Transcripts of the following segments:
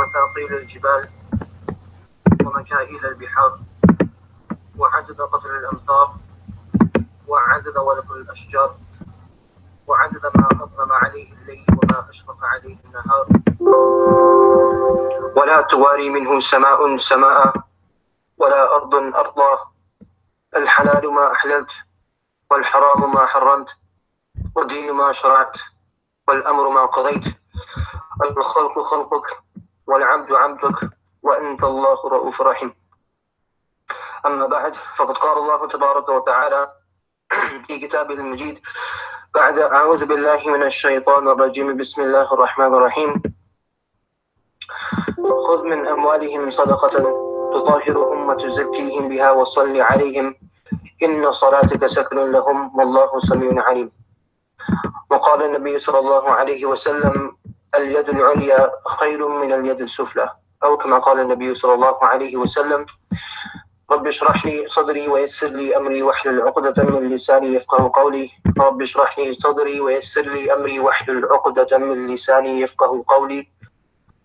مثاقيل الجبال ومكائل البحار وعدد قطر الأمطار وعدد ورق الأشجار وعدد ما أظلم عليه الليل وما أشرق عليه النهار ولا تواري منه سماء سماء ولا أرض أرضا الحلال ما أحللت والحرام ما حرمت والدين ما شرعت والأمر ما قضيت الخلق خلقك والعبد عبدك وأنت الله رؤوف رحيم. أما بعد، فقد قال الله تبارك وتعالى في كتابه المجيد بعد أعوذ بالله من الشيطان الرجيم بسم الله الرحمن الرحيم خذ من أموالهم صدقة تطهرهم وتزكيهم بها وصل عليهم إن صلاتك سكن لهم والله سميع عليم. وقال النبي صلى الله عليه وسلم اليد العليا خير من اليد السفلى، أو كما قال النبي صلى الله عليه وسلم رب اشرح لي صدري ويسر لي أمري واحلل عقدة من لساني يفقه قولي. رب اشرح لي صدري ويسر لي أمري واحلل عقدة من لساني يفقه قولي.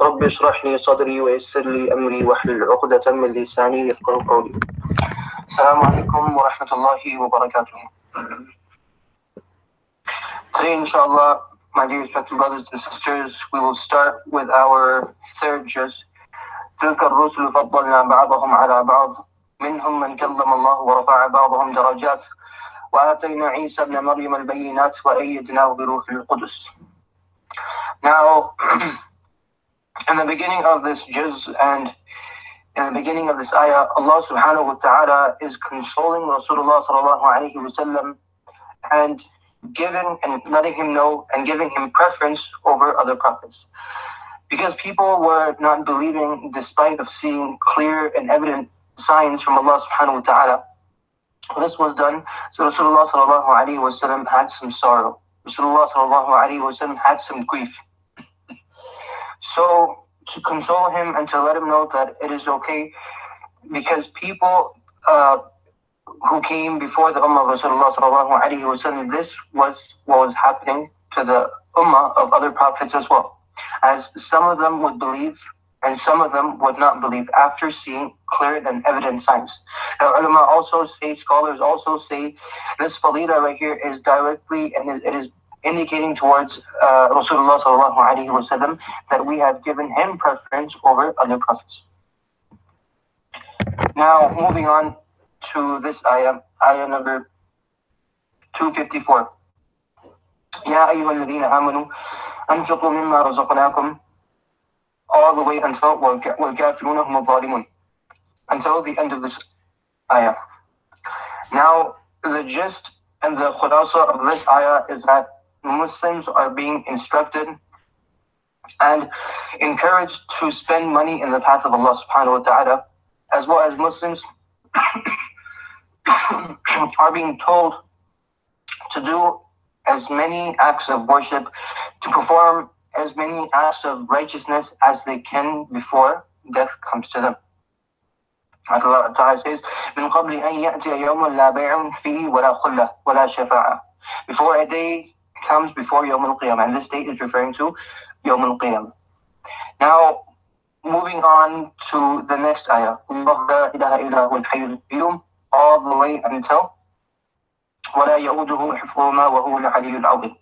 رب اشرح لي صدري ويسر لي أمري واحلل عقدة من لساني يفقه قولي. السلام عليكم ورحمة الله وبركاته. Today, inshallah, my dear respected brothers and sisters, we will start with our third juz. تلك الرسل فضلنا بعضهم على بعض منهم من كلم الله ورفع بعضهم درجات وآتينا عيسى ابن مريم البينات وأيدناه بروح القدس. Now, in the beginning of this juz and in the beginning of this ayah, Allah subhanahu wa ta'ala is consoling Rasulullah sallallahu alayhi wa sallam and giving and letting him know and giving him preference over other prophets. Because people were not believing despite of seeing clear and evident signs from Allah subhanahu wa ta'ala. This was done, so Rasulullah sallallahu alayhi wa sallam had some sorrow. Rasulullah sallallahu alayhi wa sallam had some grief. So to console him and to let him know that it is okay, because people who came before the Ummah of Rasulullah sallallahu alayhi wa sallam, this was what was happening to the Ummah of other prophets as well. As some of them would believe and some of them would not believe after seeing clear and evident signs. Now, ulama also say, scholars also say, this fadila right here is directly and it is indicating towards Rasulullah sallallahu alayhi wa sallam that we have given him preference over other prophets. Now, moving on to this ayah, ayah number 254. Ya ayyuhalladhina amanu anfiqu mimma razaqnakum, all the way until وَالْكَافِرُونَ هُمُ الظَّالِمُونَ, until the end of this ayah. Now, the gist and the khulasa of this ayah is that Muslims are being instructed and encouraged to spend money in the path of Allah subhanahu wa ta'ala, as well as Muslims are being told to do as many acts of worship, to perform as many acts of righteousness as they can before death comes to them. As Allah Ta'ala says, مِنْ قَبْلِ أَنْ يَأْتِيَ يَوْمٌ لَا بَيْعٌ فِيهِ وَلَا خُلَّةٌ وَلَا شَفَاعَةٌ, before a day comes before Yawm al-Qiyamah, and this day is referring to Yawm al-Qiyamah. Now, moving on to the next ayah, اللَّهُ لَا إِلَهَ إِلَّا هُوَ الْحَيُّ الْقَيُّومُ, all the way until وَلَا يَؤُودُهُ حِفْظُهُمَا وَهُوَ الْعَلِيُّ الْعَظِيمُ.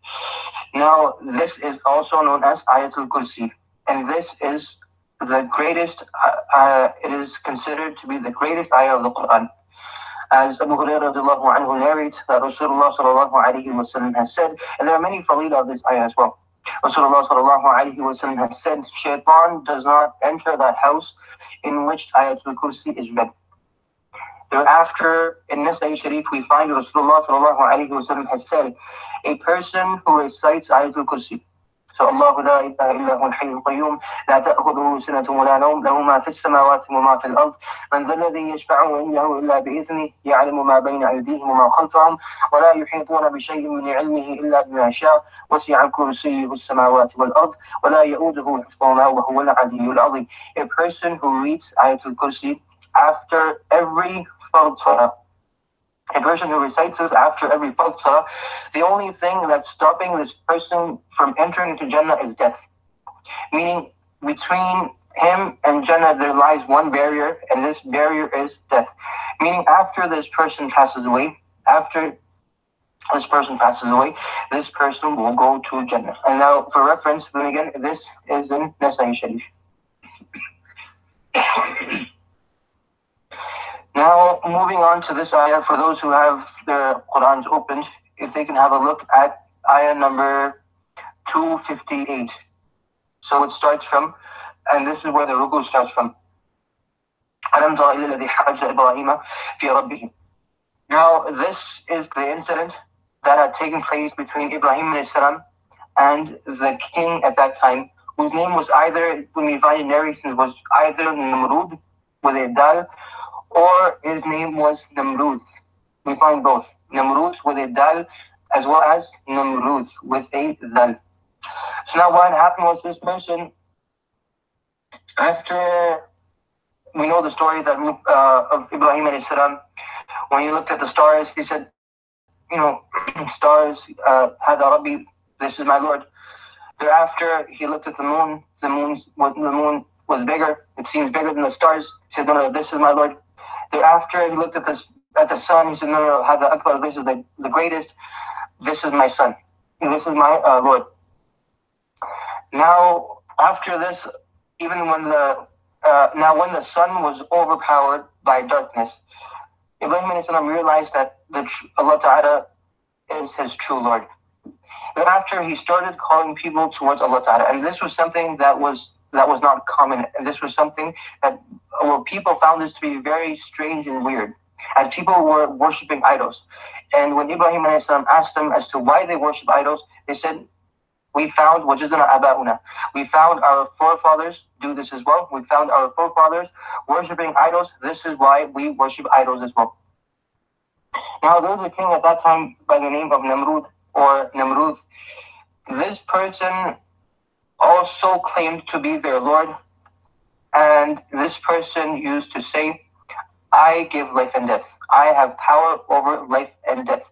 Now, this is also known as Ayatul Kursi, and this is the greatest, it is considered to be the greatest ayah of the Quran. As Abu Hurairah radiallahu anhu narrates that Rasulullah sallallahu alayhi wa sallam has said, and there are many faleela of this ayah as well. Rasulullah sallallahu alayhi wa sallam has said, Shaitan does not enter that house in which Ayatul Kursi is read. Thereafter, in Nasai Sharif, we find Rasulullah sallallahu alayhi wa sallam has said, a person who recites Ayatul Kursi, so Allahu la ilaha illa huwa al-hayy al-qayyum, la ta'khudhuhu sinatun wa la nawm, lahu ma fi as-samawati wa ma fi al-ard, man dha alladhi yashfa'u 'indahu illa bi'idhnihi, ya'lamu ma bayna aydihim wa ma khalfahum, wa la yuhituna bi shay'in min 'ilmihi illa bima sha'a, wasi'a kursiyyuhu as-samawati wal-ard, wa la ya'uduhu hifdhuhuma wa huwa al-'aliyyu al-'azim. A person who reads Ayatul Kursi after every fard salah, a person who recites this after every fard salah, the only thing that's stopping this person from entering into Jannah is death. Meaning, between him and Jannah there lies one barrier, and this barrier is death. Meaning after this person passes away, this person will go to Jannah. And now for reference, then again, this is in Nasai Sharif. Now moving on to this ayah, for those who have their Qur'ans opened, if they can have a look at ayah number 258. So it starts from, and this is where the ruku starts from. أَلَمْ تَرَ إِلَّا الَّذِي حَاجَّ إِبْرَاهِيمَ فِي رَبِّهِ. Now this is the incident that had taken place between Ibrahim alayhi salam and the king at that time, whose name was either, when we find in narrations, was either Namrud with a dal, or his name was Namrud. We find both, Namrud with a dal as well as Namrud with a dal. So now what happened was, this person, after we know the story that of Ibrahim alayhi salam, when he looked at the stars, he said, stars, Hada Rabbi, this is my Lord. Thereafter, he looked at the moon. The moon was bigger. It seems bigger than the stars. He said, no, this is my Lord. Thereafter, he looked at the sun. He said, no, Hada Akbar, this is the greatest. This is my son. This is my Lord. Now, after this, even when when the sun was overpowered by darkness, Ibrahim a.s. realized that Allah Ta'ala is his true Lord. Thereafter, he started calling people towards Allah Ta'ala, and this was something that was not common, and this was something that people found this to be very strange and weird, as people were worshipping idols. And when Ibrahim a.s. asked them as to why they worship idols, they said, we found wajadna aba'una. We found our forefathers do this as well. We found our forefathers worshipping idols. This is why we worship idols as well. Now there was a king at that time by the name of Namrud or Namrud. This person also claimed to be their Lord, and this person used to say, I give life and death. I have power over life and death.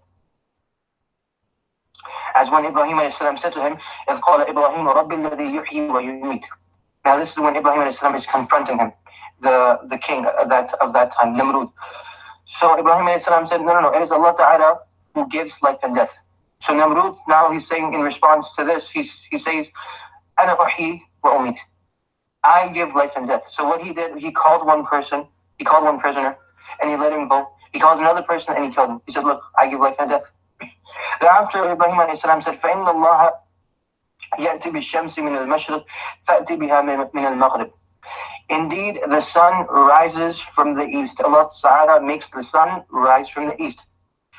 As when Ibrahim a.s. said to him, إِذْ قَالَ إِبْرَاهِيمُ رَبِّ الَّذِي يُحْيِي وَيُمِيتُ. Now this is when Ibrahim a.s. is confronting him, the king of that time, Namrud. So Ibrahim a.s. said, no, it is Allah Ta'ala who gives life and death. So Namrud, now he's saying in response to this, he says, أَنَا أُحْيِي وَأُمِيتُ. I give life and death. So what he did, he called one prisoner, and he let him go. He called another person and he killed him. He said, look, I give life and death. Thereafter, Ibrahim a.s. said, فَإِنَّ اللَّهَ يَأْتِ بِالشَّمْسِ مِنَ الْمَشْرِقِ فَأْتِ بِهَا مِنَ الْمَغْرِبِ. Indeed, the sun rises from the east. Allah Ta'ala makes the sun rise from the east.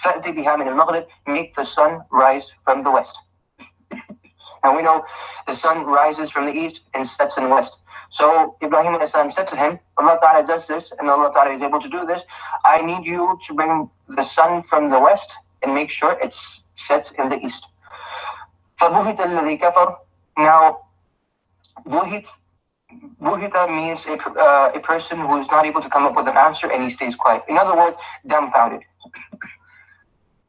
فَأْتِ بِهَا مِنَ الْمَغْرِبِ. Make the sun rise from the west. And we know the sun rises from the east and sets in the west. So Ibrahim a.s. said to him, Allah Ta'ala does this, and Allah Ta'ala is able to do this. I need you to bring the sun from the west and make sure it sets in the east. فَبُهِتَ الَّذِي كَفَرْ. Now, buhita means a person who is not able to come up with an answer and he stays quiet. In other words, dumbfounded.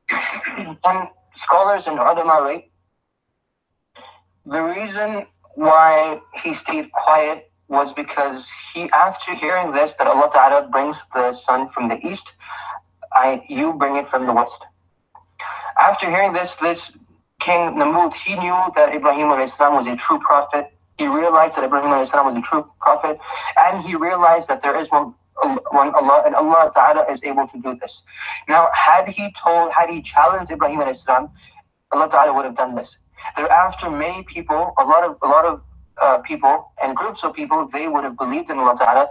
And scholars and ulama write, the reason why he stayed quiet was because after hearing this, that Allah Ta'ala brings the sun from the east, you bring it from the west. After hearing this king Namrud, he knew that Ibrahim a.s. was a true prophet. He realized that Ibrahim a.s. was a true prophet, and he realized that there is one Allah, and Allah Ta'ala is able to do this. Now, had he challenged Ibrahim a.s., Allah Ta'ala would have done this. Thereafter, many people, a lot of people and groups of people, they would have believed in Allah Ta'ala,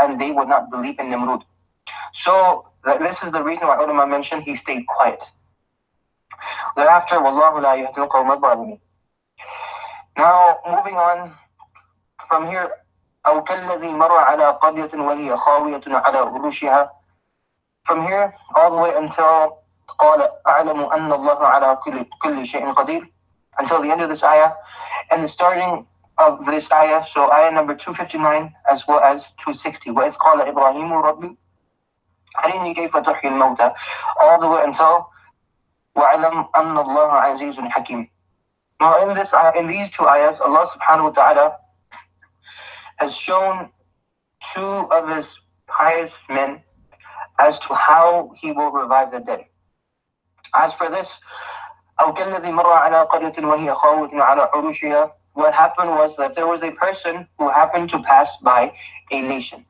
and they would not believe in Namrud. So this is the reason why ulama mentioned he stayed quiet. Thereafter, Wallahu la yahdil al-qawma al-zalimin. Now, moving on from here, أو كالذي مر على قرية وهي خاوية على عروشها. From here all the way until قال أعلم أن الله على كل شيء قدير, until the end of this ayah, and the starting of this ayah, so ayah number 259 as well as 260. وإذ قال إبراهيم ربي أرني كيف تحيي الموتى, all the way until وَعَلَمْ أَنَّ اللَّهَ عَزِيزٌ حَكِيمٌ. Now in these two ayahs, Allah subhanahu wa ta'ala has shown two of his pious men as to how he will revive the dead. As for this, أو كالذي مر على قرية وهي خاوية على عروشها, what happened was that there was a person who happened to pass by a nation.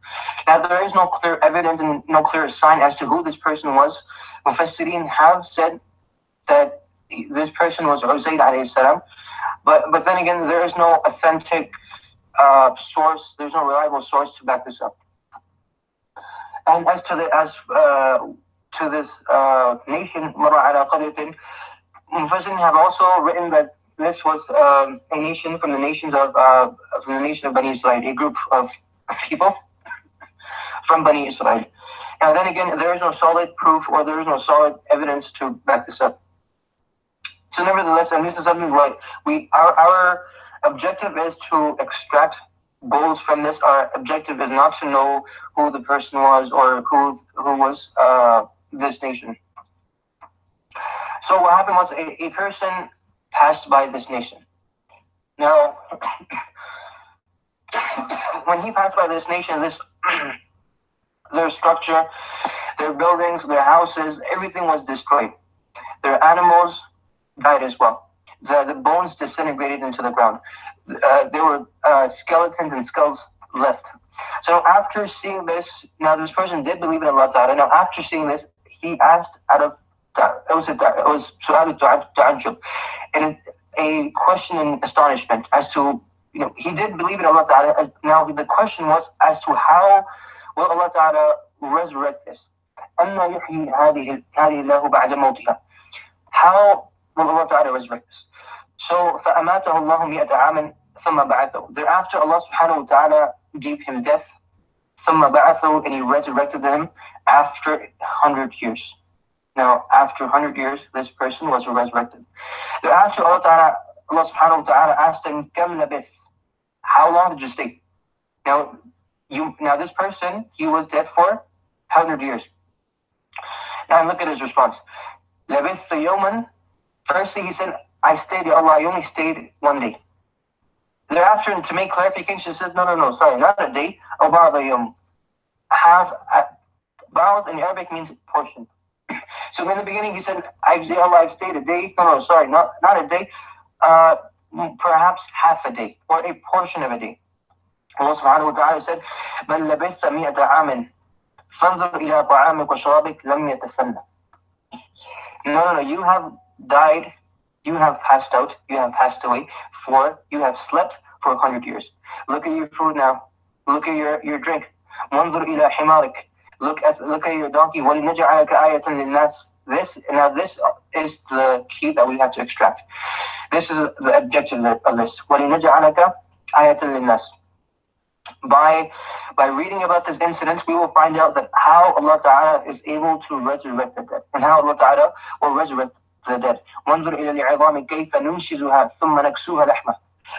Now there is no clear evidence and no clear sign as to who this person was. Mufassirin have said that this person was Uzayd alayhi salam, but then again there is no authentic source, there's no reliable source to back this up. And as to this nation, Marra ala qaryatin, Mufassirin have also written that this was a nation from the nation of Bani Israel, a group of people from Bani Israel. Now then again, there is no solid proof or there is no solid evidence to back this up. So nevertheless, and this is something like our objective is to extract goals from this. Our objective is not to know who the person was or who was this nation. So what happened was a person passed by this nation. Now, when he passed by this nation, their structure, their buildings, their houses, everything was destroyed. Their animals died as well. The bones disintegrated into the ground. There were skeletons and skulls left. So after seeing this, now this person did believe in Allah Ta'ala. Now after seeing this, he asked it was su'al ta'ajjub, and a question in astonishment as to, he did believe in Allah Ta'ala. Now the question was as to how will Allah Ta'ala resurrect this? أَنَّا يُحْيِي هَذِهِ اللَّهُ بَعْدَ مَوْتِهَا. How will Allah Ta'ala resurrect this? So فَأَمَاتَهُ اللَّهُ مِئَةَ عَامٍ ثُمَّ بَعَثَهُ. Thereafter Allah Subhanahu wa Ta'ala gave him death, ثُمَّ بَعَثَهُ, and he resurrected him after 100 years. Now, after 100 years, this person was resurrected. Thereafter, Allah Subhanahu wa Ta'ala asked him, "Kam labith?" How long did you stay? Now this person, he was dead for 100 years. Now look at his response. Labith yawman. Firstly, he said, "I stayed, Ya Allah, I only stayed one day." Thereafter, to make clarification, he said, "No, sorry, not a day. Ba'd yawm." Ba'd in Arabic means portion. So in the beginning he said, I've stayed a day. No, sorry, not a day. Perhaps half a day or a portion of a day. Allah Subhanahu wa Ta'ala said, بَلْ لَبِثَّ مِئَةَ عَامٍ فَانظُرْ إِلَىٰ طَعَامِكَ وَشَرَابِكَ لَمْ يَتَسَنَّ. No, you have died, you have passed out, you have passed away, you have slept for 100 years. Look at your food now. Look at your drink. وَانظُرْ إِلَىٰ حِمَارِكَ. Look at your donkey. وَلِنَجْعَلَكَ آيَةً لِلنَّاسِ. This is the key that we have to extract. This is the objective of this. وَلِنَجْعَلَكَ آيَةً لِلنَّاسِ. By reading about this incident, we will find out that how Allah Ta'ala is able to resurrect the dead, and how Allah Ta'ala will resurrect the dead. وَانظُرْ إِلَى الْعِظَامِ كَيْفَ نُنْشِزُهَا ثُمَّ نَكْسُوهَا لَحْمًا.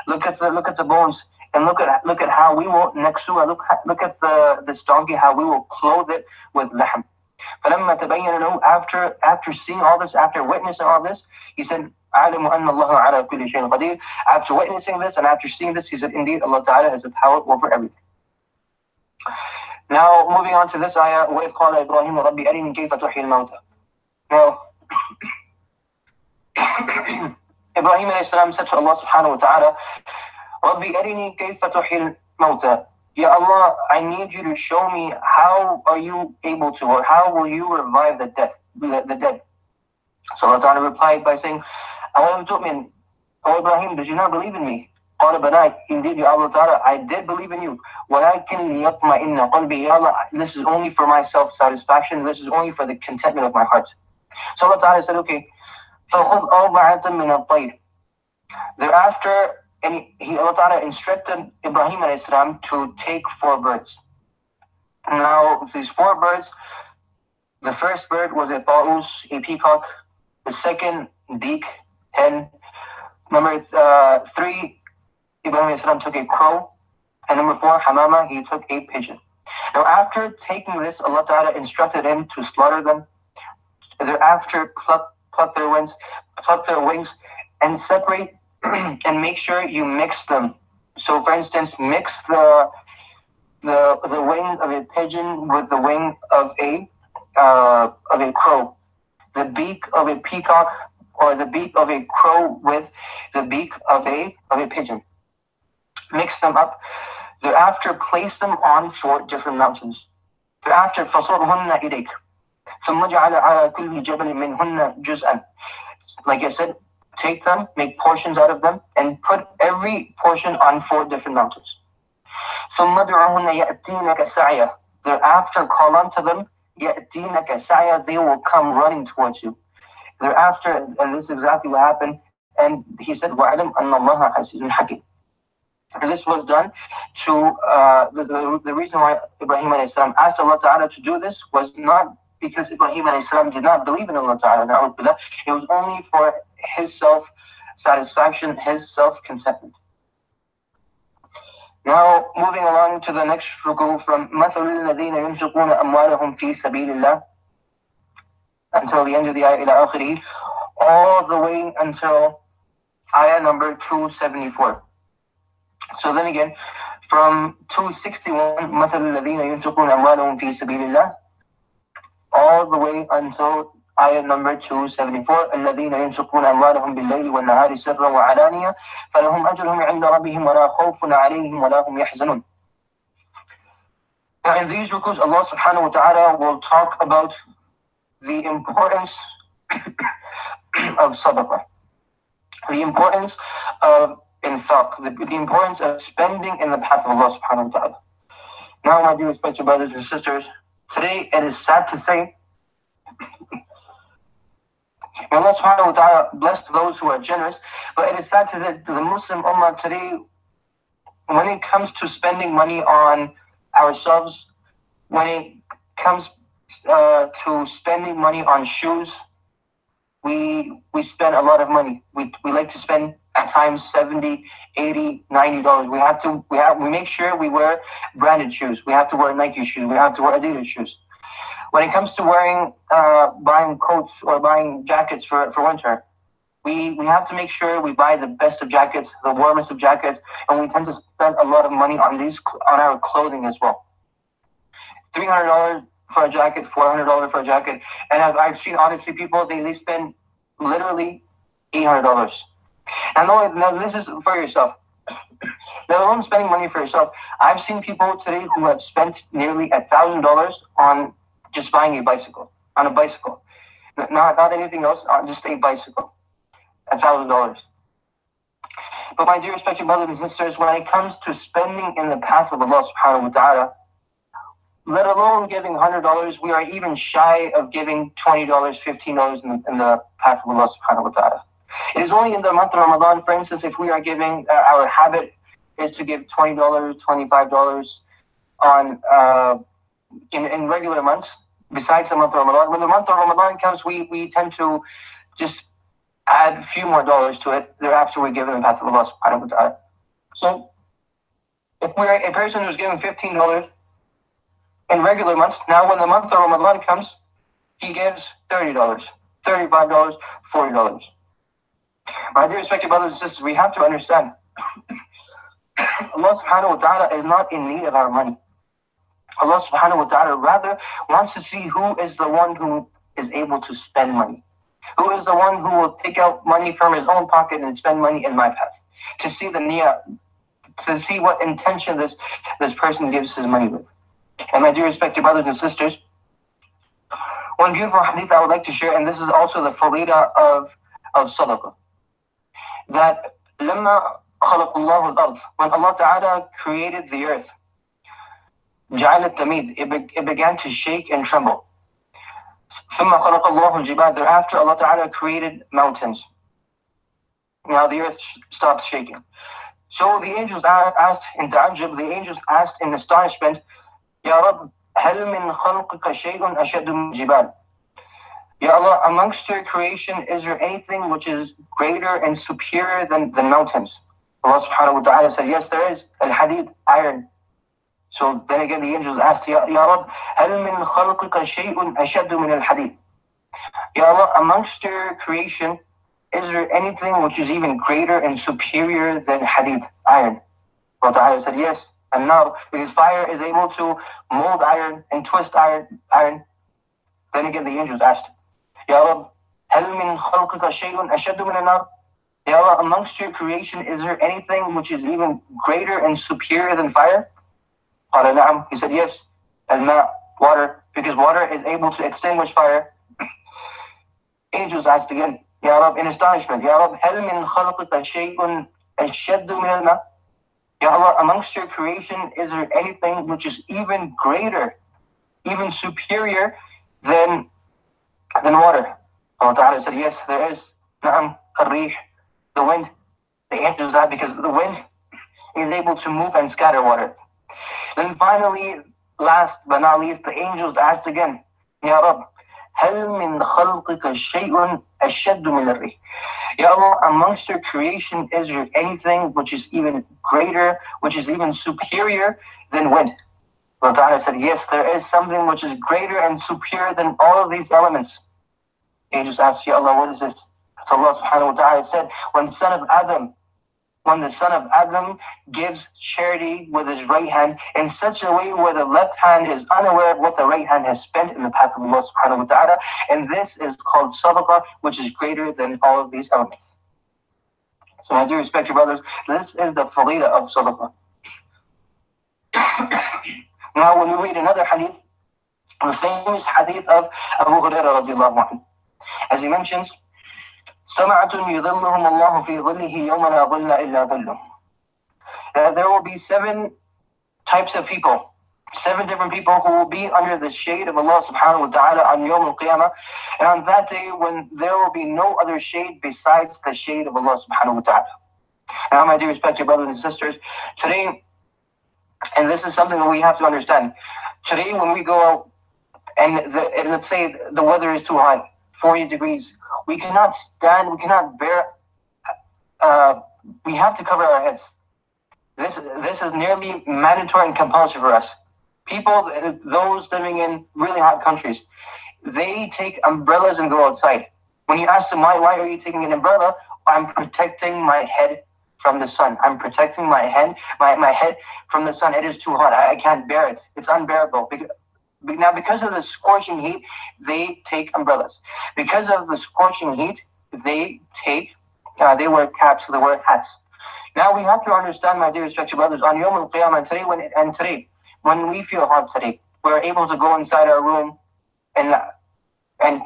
Look at the bones, and look at how we will naksuha. Look at this donkey, how we will clothe it with lahm. فَلَمَّا تَبَيَّنَ لَهُ, after seeing all this, after witnessing all this, he said, أَعْلَمُ أَنَّ اللَّهَ عَلَى كُلِّ شَيْءٍ قَدِيرٌ. After witnessing this and after seeing this, he said, indeed, Allah Ta'ala has the power over everything. Now, moving on to this ayah, وَإِذْ قَالَ إِبْرَاهِيمُ رَبِّ أَرِنِي كَيْفَ تُحْيِي الْمَوْتَى. Now, Ibrahim alayhi salam said to Allah Subhanahu wa Ta'ala, رَبِّ أَرِنِي كَيْفَ تُحْيِي الْمَوْتَى. Ya Allah, I need you to show me how are you able to, or how will you revive the dead. So Allah Ta'ala replied by saying, أَوَلَمْ تُؤْمِنْ. O Ibrahim, did you not believe in me? قَالَ بَلَى. Indeed, Ya Allah Ta'ala, I did believe in you. وَلَكِنْ لِيَطْمَئِنَّ قَلْبِي. Ya Allah, this is only for my self-satisfaction. This is only for the contentment of my heart. So Allah Ta'ala said, okay, فَخُذْ أَرْبَعَةً مِنَ الطَّيْرِ. Thereafter, Allah Ta'ala instructed Ibrahim alayhi salam to take 4 birds. Now, these 4 birds, the first bird was a ta'us, a peacock. The second, Dhikr, hen. Number 3, Ibrahim alayhi salam took a crow. And number 4, hamama, he took a pigeon. Now, after taking this, Allah Ta'ala instructed him to slaughter them. Thereafter, pluck their wings, and separate and make sure you mix them So, for instance, mix the wing of a pigeon with the wing of a crow, the beak of a peacock, or the beak of a crow with the beak of a pigeon. Mix them up. Thereafter, place them on 4 different mountains. Thereafter, فَصُرْهُنَّ إِلَيْكَ ثُمَّ جَعَلَ عَلَى كُلِّ جَبَلٍ مِّنْهُنَّ جُزْءًا. Like I said, take them, make portions out of them, and put every portion on 4 different mountains. ثُمَّ دُعُهُنَّ يَأْتِينَكَ سَعْيًا. Thereafter, call unto them, يَأْتِينَكَ سَعْيًا. They will come running towards you. Thereafter, and this is exactly what happened, and he said, وَعَلَمْ أَنَّ اللَّهَ عَزِيزٌ حَكِيمٌ. And this was done to, the reason why Ibrahim a.s. asked Allah Ta'ala to do this was not because Ibrahim a.s. did not believe in Allah Ta'ala. It was only for his self-satisfaction, his self-contentment. Now, moving along to the next ruku from مَثَلُ الَّذِينَ يُنْفِقُونَ أَمْوَالَهُم فِي سَبِيلِ اللَّهِ until the end of the ayah, إِلَى آخِرِهِ, all the way until ayah number 274. So then again, from 261, مَثَلُ الَّذِينَ يُنْفِقُونَ أَمْوَالَهُم فِي سَبِيلِ اللَّهِ, all the way until ayah number 274, الَّذِينَ يُنْفِقُونَ أَمْوَالَهُم بِاللَّيْلِ وَالنَّهَارِ سِرًّا وَعَلَانِيَةً فَلَهُمْ أَجْرُهُمْ عِنْدَ رَبِّهِمْ وَلَا خَوْفٌ عَلَيْهِمْ وَلَا هُمْ يَحْزَنُونَ. Now in these rukus, Allah subhanahu wa ta'ala will talk about the importance of sadaqah, the importance of infaq, the importance of spending in the path of Allah subhanahu wa ta'ala. Now, my dear respected brothers and sisters, today it is sad to say, Allah subhanahu wa ta'ala bless those who are generous, but it is sad to say the Muslim ummah today, when it comes to spending money on ourselves, when it comes to spending money on shoes, we spend a lot of money. We like to spend at times $70, $80, $90. We make sure we wear branded shoes. We have to wear Nike shoes. We have to wear Adidas shoes. When it comes to buying coats or buying jackets for winter, we have to make sure we buy the best of jackets, the warmest of jackets, and we tend to spend a lot of money on our clothing as well. $300 for a jacket, $400 for a jacket, and I've seen honestly people they spend literally $800. Now this is for yourself. Let alone spending money for yourself. I've seen people today who have spent nearly $1,000 on just buying a bicycle, not anything else, just a bicycle, $1,000. But my dear respected brothers and sisters, when it comes to spending in the path of Allah subhanahu wa ta'ala, let alone giving $100, we are even shy of giving $20, $15 in the path of Allah subhanahu wa ta'ala. It is only in the month of Ramadan, for instance, if we are giving, our habit is to give $20, $25 on in regular months, besides the month of Ramadan. When the month of Ramadan comes, we tend to just add a few more dollars to it. Thereafter, we give in the path of Allah subhanahu wa ta'ala. So, if we're a person who's giving $15 in regular months, now when the month of Ramadan comes, he gives $30, $35, $40. My dear respected brothers and sisters, we have to understand, Allah subhanahu wa ta'ala is not in need of our money. Allah subhanahu wa ta'ala rather wants to see who is the one who is able to spend money. Who is the one who will take out money from his own pocket and spend money in my path. To see the niyyah, to see what intention this person gives his money with. And my dear respected brothers and sisters, one beautiful hadith I would like to share, and this is also the fadila of sadaqah. That لما خلق الله الأرض, when Allah Ta'ala created the earth, جعل التميد, it began to shake and tremble. ثم خلق الله الجبال, thereafter Allah Ta'ala created mountains. Now the earth stopped shaking. So the angels asked in ta'ajjub, the angels asked in astonishment, Ya Rabb, هل من خلقك شيء أشد من الجبال? Ya Allah, amongst your creation, is there anything which is greater and superior than the mountains? Allah subhanahu wa ta'ala said, yes, there is. Al-hadid, iron. So then again, the angels asked, Ya Rabb, هل من خلقك شيء أشد من الحديد? Ya Allah, amongst your creation, is there anything which is even greater and superior than hadid, iron? Allah Ta'ala said, yes. And now, because fire is able to mold iron and twist iron. Then again, the angels asked, Ya Rab, هل من خلقك شيء أشد من النار? Ya Allah, amongst your creation, is there anything which is even greater and superior than fire? قال نعم. He said, yes. الماء, water, because water is able to extinguish fire. Angels asked again, Ya Rab, in astonishment, Ya Rab, هل من خلقك شيء أشد من الماء? Ya Allah, amongst your creation, is there anything which is even greater, even superior than water? Allah Ta'ala said, yes, there is. Na'am, الريح, the wind. The angels asked because the wind is able to move and scatter water. Then finally, last but not least, the angels asked again, Ya Rab, هل من خلقك شيء أشد من الريح? Ya Allah, amongst your creation, is there anything which is even greater, which is even superior than wind? Allah Ta'ala said, yes, there is something which is greater and superior than all of these elements. Angels asked, Ya Allah, what is this? So Allah Subhanahu wa Ta'ala said, when the son of Adam gives charity with his right hand in such a way where the left hand is unaware of what the right hand has spent in the path of Allah Subhanahu wa Ta'ala, and this is called sadaqah, which is greater than all of these elements. So my dear respected brothers, this is the fadila of sadaqah. Now when we read another hadith, the famous hadith of Abu Hurairah radiallahu anhu, as he mentions, سَمَعَةٌ يُظِلُّهُمُ اللَّهُ فِي ظِلِّهِ يَوْمَ لَا ظِلَّ إِلَّا ظِلُّهُ. There will be 7 types of people, 7 different people who will be under the shade of Allah subhanahu wa ta'ala on Yawm al-Qiyamah, and on that day when there will be no other shade besides the shade of Allah subhanahu wa ta'ala. Now my dear respected brothers and sisters, today, and this is something that we have to understand, today when we go out and let's say the weather is too hot, 40 degrees, we cannot stand, we cannot bear, we have to cover our heads. This is nearly mandatory and compulsory for us. People, those living in really hot countries, they take umbrellas and go outside. When you ask them, why are you taking an umbrella? I'm protecting my head from the sun. I'm protecting my head from the sun. It is too hot. I can't bear it. It's unbearable. Now, because of the scorching heat, they take umbrellas. Because of the scorching heat, they wear caps, they wear hats. Now, we have to understand, my dear respected brothers, on Yawm al-Qiyamah, today, when we feel hot today, we're able to go inside our room and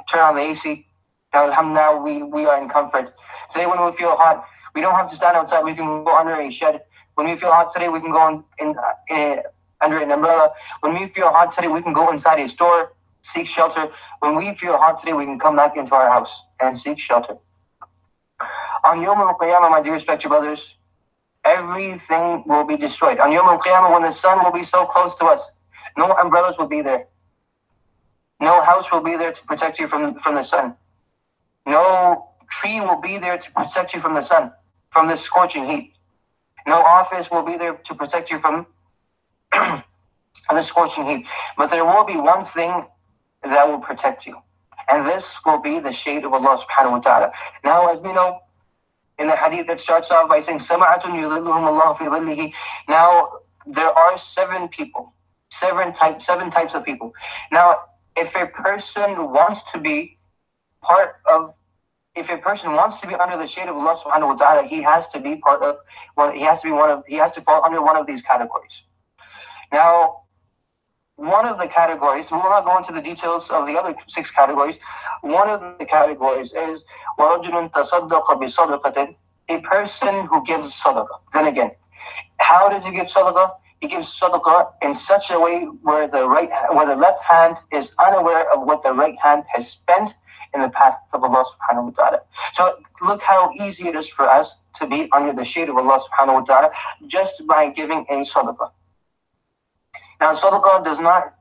turn on the AC. Now, we are in comfort. Today, when we feel hot, we don't have to stand outside. We can go under a shed. When we feel hot today, we can go under an umbrella. When we feel hot today, we can go inside a store, seek shelter. When we feel hot today, we can come back into our house and seek shelter. On Yawm al-Qiyamah, my dear respected brothers, everything will be destroyed. On Yawm al-Qiyamah, when the sun will be so close to us, no umbrellas will be there. No house will be there to protect you from the sun. No tree will be there to protect you from the sun, from the scorching heat. No office will be there to protect you from the scorching heat. But there will be one thing that will protect you, and this will be the shade of Allah subhanahu wa ta'ala. Now, as we know, in the hadith that starts off by saying, سَمَعَةٌ يُظِلُّهُمُ اللَّهُ فِي ظِلِّهِ. Now, there are 7 people, 7 types of people. Now, if a person wants to be under the shade of Allah subhanahu wa ta'ala, he has to fall under one of these categories. Now, one of the categories, we will not go into the details of the other 6 categories. One of the categories is وَرَجُلٌ تَصَدَّقَ بِصَدَقَةٍ, a person who gives sadaqah. Then again, how does he give sadaqah? He gives sadaqah in such a way where the left hand is unaware of what the right hand has spent in the path of Allah subhanahu wa ta'ala. So look how easy it is for us to be under the shade of Allah subhanahu wa ta'ala just by giving a sadaqah. Now, sadaqah does not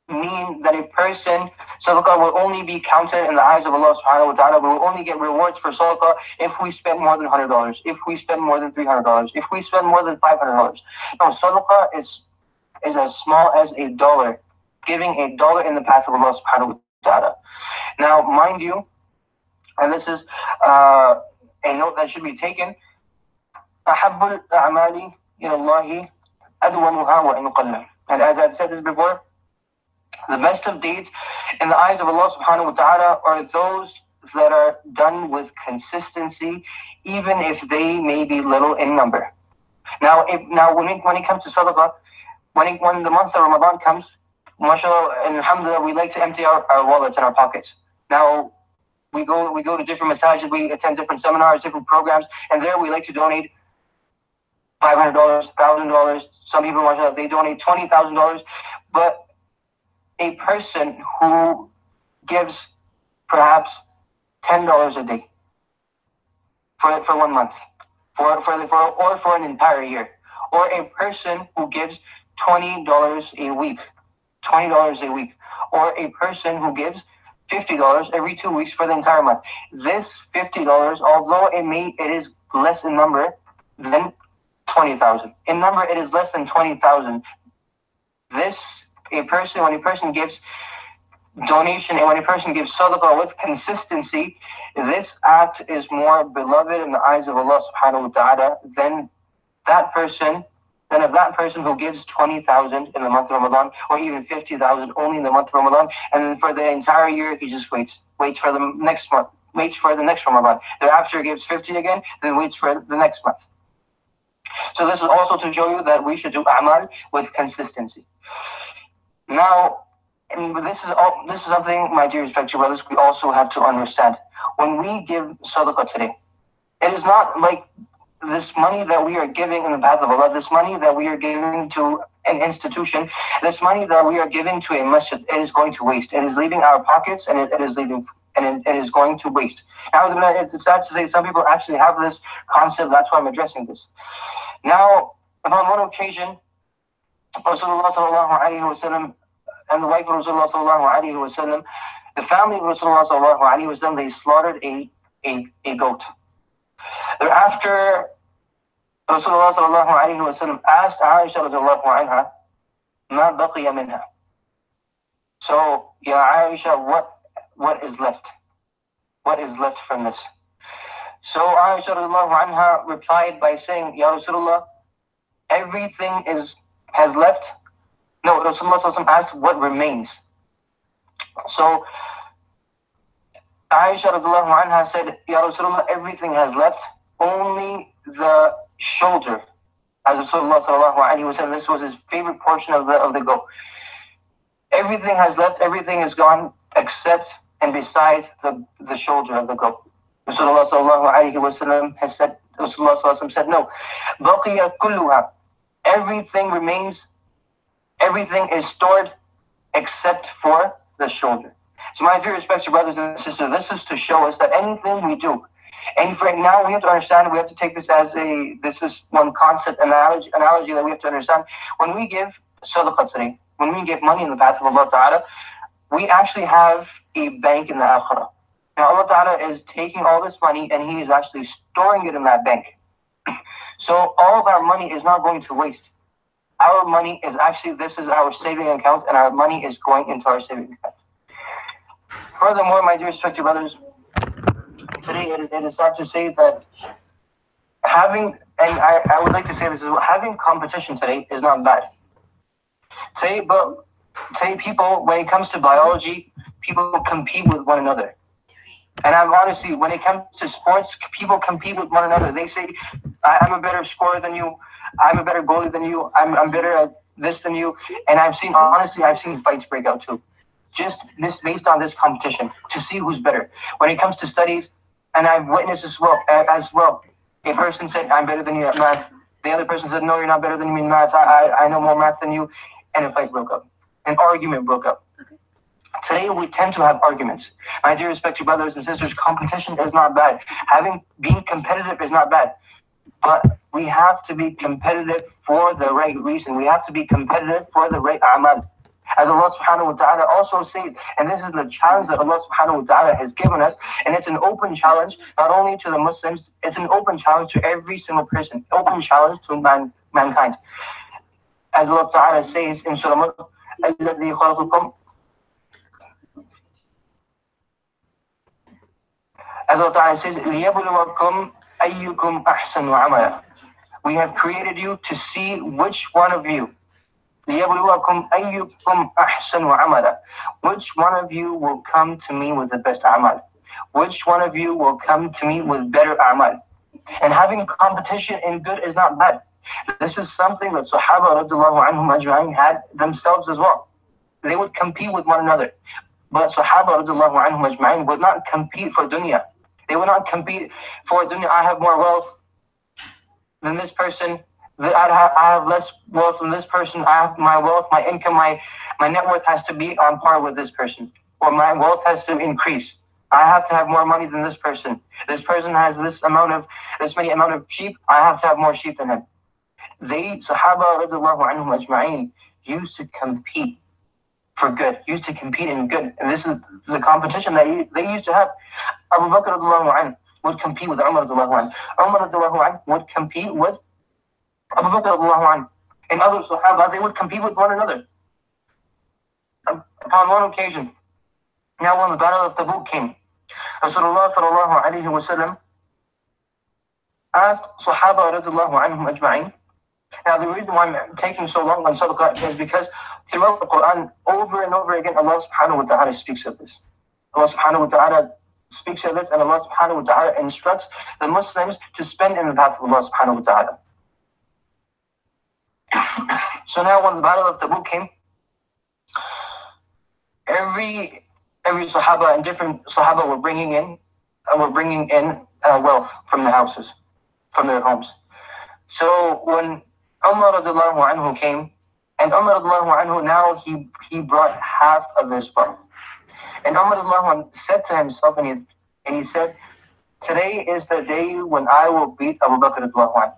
mean that sadaqah will only be counted in the eyes of Allah subhanahu wa ta'ala. We will only get rewards for sadaqah if we spend more than $100, if we spend more than $300, if we spend more than $500. No, sadaqah is as small as $1, giving $1 in the path of Allah subhanahu wa ta'ala. Now, mind you, and this is a note that should be taken, أحب الأعمال إلى الله أدومها وإن قل. And as I've said this before, the best of deeds in the eyes of Allah subhanahu wa ta'ala are those that are done with consistency, even if they may be little in number. Now, when it comes to sadaqah, when the month of Ramadan comes, mashallah and alhamdulillah, we like to empty our wallets and our pockets. Now, we go to different massages, we attend different seminars, different programs, and there we like to donate $500, $1,000. Some people, mashallah, they donate $20,000. But a person who gives perhaps $10 a day for 1 month, or for an entire year, or a person who gives $20 a week, or a person who gives $50 every 2 weeks for the entire month. This $50, although it is less in number than 20,000. In number, it is less than 20,000. When a person gives donation and when a person gives sadaqah with consistency, this act is more beloved in the eyes of Allah subhanahu wa ta'ala than of that person who gives 20,000 in the month of Ramadan, or even 50,000 only in the month of Ramadan, and then for the entire year he just waits for the next month, waits for the next Ramadan. Thereafter gives 50 again, then waits for the next month. So this is also to show you that we should do a'mal with consistency. Now, and this is something, my dear respected brothers, we also have to understand. When we give sadaqah today, it is not like this money that we are giving in the path of Allah, this money that we are giving to an institution, this money that we are giving to a masjid, it is going to waste. It is leaving our pockets, and it is going to waste. Now, it's sad to say some people actually have this concept. That's why I'm addressing this. Now, upon one occasion, Rasulullah sallallahu alaihi wasallam and the wife of Rasulullah sallallahu alaihi wasallam, the family of Rasulullah sallallahu alaihi wasallam, they slaughtered a goat. Thereafter, Rasulullah sallallahu alaihi wasallam asked Aisha radiallahu anha, "Ma baqiya minha?" So, Ya Aisha, what is left? What is left from this? So Aisha radiallahu anha replied by saying, "Ya Rasulullah, everything has left." No, Rasulullah sallallahu alaihi wasallam asked, "What remains?" So Aisha radiallahu anha said, "Ya Rasulullah, everything has left, only the shoulder." As Rasulullah sallallahu alaihi wasallam, this was his favorite portion of the goat. Everything has left, everything is gone, except and besides the shoulder of the goat. Rasulullah sallallahu alaihi wasallam has said, Rasulullah sallallahu alaihi wasallam said, "No, baqiya kulluha." Everything remains, everything is stored except for the shoulder. So my dear respected brothers and sisters, this is to show us that anything we do, and for now we have to understand, we have to take this as this is one concept, analogy that we have to understand. When we give sadaqah today, when we give money in the path of Allah Ta'ala, we actually have a bank in the akhirah. Now Allah Ta'ala is taking all this money and He is actually storing it in that bank. So all of our money is not going to waste. Our money is actually, this is our saving account, and our money is going into our saving account. Furthermore, my dear respected brothers, today it is sad to say that having, and I would like to say this as well, having competition today is not bad. Today people, when it comes to biology, people compete with one another. And I'm honestly, when it comes to sports, people compete with one another. They say, "I'm a better scorer than you. I'm a better goalie than you. I'm better at this than you." And I've seen fights break out too. Just this based on this competition to see who's better. When it comes to studies, and I've witnessed as well. A person said, "I'm better than you at math." The other person said, "No, you're not better than me in math. I know more math than you." And a fight broke up. An argument broke up. Okay. Today we tend to have arguments. My dear respected brothers and sisters, competition is not bad. Being competitive is not bad. But we have to be competitive for the right reason. We have to be competitive for the right a'mal. As Allah subhanahu wa ta'ala also says, and this is the challenge that Allah subhanahu wa ta'ala has given us, and it's an open challenge not only to the Muslims, it's an open challenge to every single person, open challenge to mankind. As Allah ta'ala says in Surah الذي خلقكم, as Allah Ta'ala says, لِيَبْلُوَكُمْ أَيُّكُمْ أَحْسَنُ عَمَلًا. We have created you to see which one of you, لِيَبْلُوَكُمْ أَيُّكُمْ أَحْسَنُ عَمَلًا, which one of you will come to me with the best amal? Which one of you will come to me with better amal? And having competition in good is not bad. This is something that Sahaba radiallahu anhum ajma'in had themselves as well. They would compete with one another. But Sahaba radiallahu anhum ajma'in would not compete for dunya. They would not compete for dunya. I have more wealth than this person. I have less wealth than this person. I have my wealth, my income, my net worth has to be on par with this person. Or my wealth has to increase. I have to have more money than this person. This person has this many amount of sheep. I have to have more sheep than him. They, Sahaba radiallahu anhum ajma'in, used to compete for good, used to compete in good. And this is the competition that they used to have. Abu Bakr radiallahu anhu would compete with Umar radiallahu anhu. Umar radiallahu anhu would compete with Abu Bakr radiallahu anhu. And other Sahaba, they would compete with one another. Upon one occasion, now when the battle of Tabuk came, Rasulullah sallallahu alayhi wa sallam asked Sahaba radiallahu anhum ajma'in. Now the reason why I'm taking so long on sadaqah is because throughout the Quran, over and over again, Allah subhanahu wa ta'ala speaks of this. Allah subhanahu wa ta'ala speaks of this, and Allah subhanahu wa ta'ala instructs the Muslims to spend in the path of Allah subhanahu wa ta'ala. So now when the battle of Tabuk came, every Sahaba and different Sahaba were bringing in wealth from the houses, from their homes. So when Umar radiallahu anhu came, and Umar radiallahu anhu, now he brought half of his wealth. And Umar radiallahu anhu said to himself, and he said, today is the day when I will beat Abu Bakr radiallahu anhu.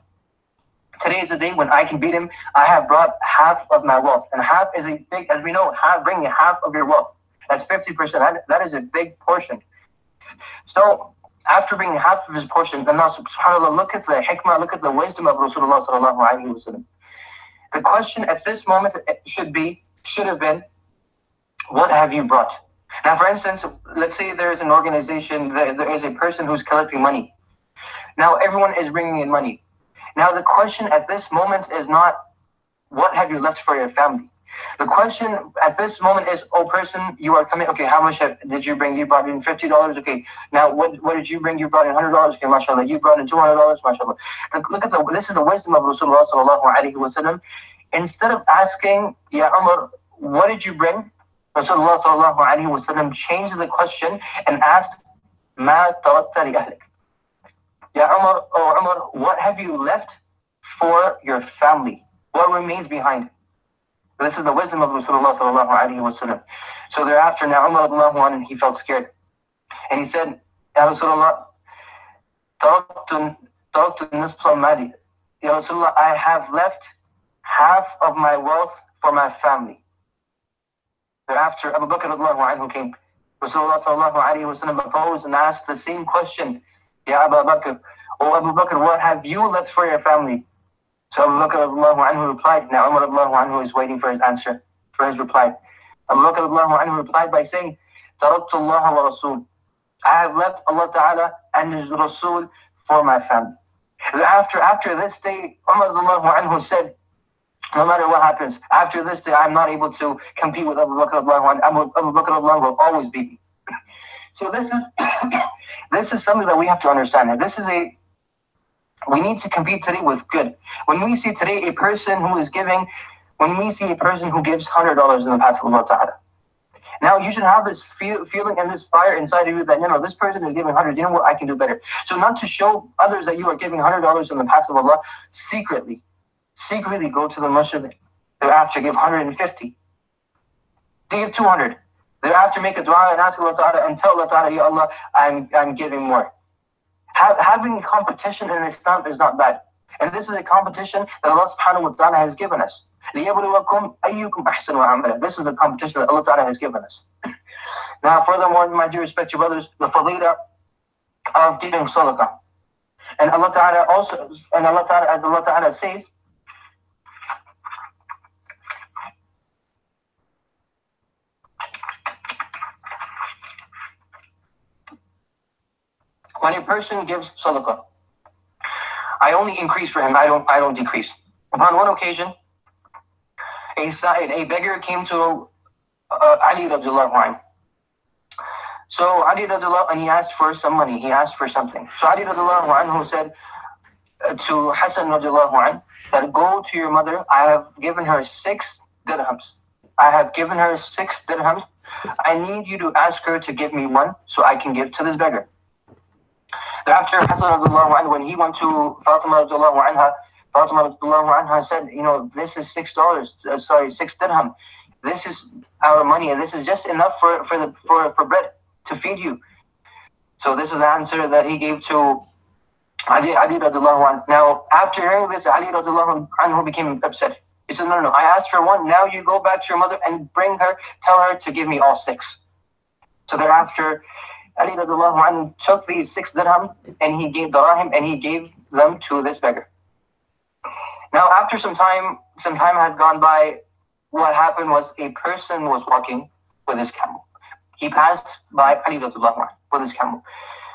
Today is the day when I can beat him. I have brought half of my wealth. And half is a big, as we know, bringing half of your wealth. That's 50%. That is a big portion. So after bringing half of his portion, then now subhanAllah, look at the hikmah, look at the wisdom of Rasulullah sallallahu alayhi wa sallam. The question at this moment should have been, what have you brought? Now, for instance, let's say there is an organization, there is a person who's collecting money. Now everyone is bringing in money. Now the question at this moment is not, what have you left for your family? The question at this moment is, oh person, you are coming, okay, how much did you bring? You brought in $50, okay. Now what did you bring? You brought in $100, okay, mashallah. You brought in $200, mashallah. Look at this is the wisdom of Rasulullah sallallahu alayhi wa sallam. Instead of asking, Ya Umar, what did you bring? Rasulullah sallallahu alayhi wa sallam changed the question and asked, Ma tarakta li ahlik? Ya Umar, oh Umar, what have you left for your family? What remains behind? This is the wisdom of Rasulullah sallallahu alayhi wa sallam. So thereafter, now Umar radiallahu anhu, he felt scared. And he said, Ya Rasulullah, taraktu nisfa mali. Ya Rasulullah, I have left half of my wealth for my family. Thereafter, Abu Bakr radiallahu anhu came. Rasulullah sallallahu alayhi wa sallam proposed and asked the same question. Ya Abu Bakr, oh Abu Bakr, what have you left for your family? So Abu Bakr radiallahu anhu replied. Now Umar radiallahu anhu is waiting for his answer, for his reply. Abu Bakr radiallahu anhu replied by saying, Taraktu Allah wa Rasul. I have left Allah Ta'ala and His Rasul for my family. After this day, Umar radiallahu anhu said, no matter what happens, after this day, I'm not able to compete with Abu Bakr radiallahu anhu. Abu Bakr radiallahu anhu will always beat me. So this is something that we have to understand. And we need to compete today with good. When we see today a person who is giving, when we see a person who gives $100 in the path of Allah Ta'ala, now you should have this feeling and this fire inside of you that, this person is giving 100, you know what, I can do better. So not to show others that you are giving $100 in the path of Allah, secretly go to the masjid, thereafter give 150, give 200, thereafter make a dua and ask Allah Ta'ala and tell Allah Ta'ala, Ya Allah, I'm giving more. Having competition in Islam is not bad. And this is a competition that Allah subhanahu wa ta'ala has given us. لِيَبْلُوَكُمْ أَيُّكُمْ أَحْسَنُ عَمَلًا. This is the competition that Allah Ta'ala has given us. Now, furthermore, my dear respected brothers, the fadila of giving sadaqah. And Allah Ta'ala also, as Allah Ta'ala says, when a person gives sadaqah, I only increase for him. I don't decrease. Upon one occasion, a beggar came to Ali radiallahu anhu. So Ali radiallahu anhu, he asked for some money. He asked for something. So Ali radiallahu anhu said to Hassan radiallahu anhu that go to your mother. I have given her 6 dirhams. I have given her 6 dirhams. I need you to ask her to give me 1 so I can give to this beggar. Thereafter, Hassan radiallahu anhu, when he went to Fatima radiallahu anha, Fatima radiallahu anha said, this is $6, 6 dirham. This is our money, and this is just enough for bread to feed you. So this is the answer that he gave to Ali radiallahu anhu. Now, after hearing this, Ali radiallahu anhu became upset. He said, no, I asked for 1. Now you go back to your mother and tell her to give me all 6. So thereafter, Ali radiallahu anhu took these 6 dirham and he gave darahim and he gave them to this beggar. Now, after some time had gone by, what happened was a person was walking with his camel. He passed by Ali radiallahu anhu with his camel.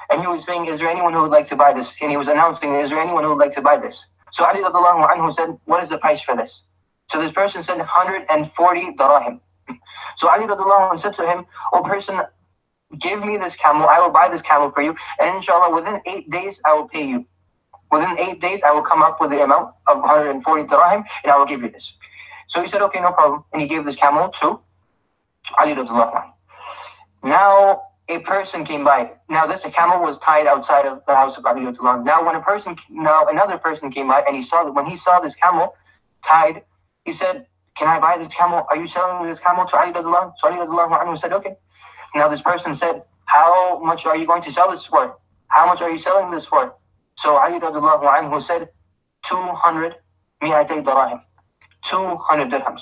And he was saying, is there anyone who would like to buy this? And he was announcing, is there anyone who would like to buy this? So Ali radiallahu anhu said, what is the price for this? So this person said 140 darahim. So Ali radiallahu anhu said to him, oh person, give me this camel, I will buy this camel for you, and inshallah within 8 days I will pay you. Within 8 days I will come up with the amount of 140 dirham and I will give you this. So he said, okay, no problem. And he gave this camel to Ali radiallahu anhu. Now a person came by. Now this camel was tied outside of the house of Ali radiallahu anhu. Now another person came by and when he saw this camel tied, he said, can I buy this camel? Are you selling this camel to Ali radiallahu anhu? So Ali radiallahu anhu said, okay. Now this person said, how much are you going to sell this for? How much are you selling this for? So Ali radiallahu anhu said, 200 darahim. 200 dirhams.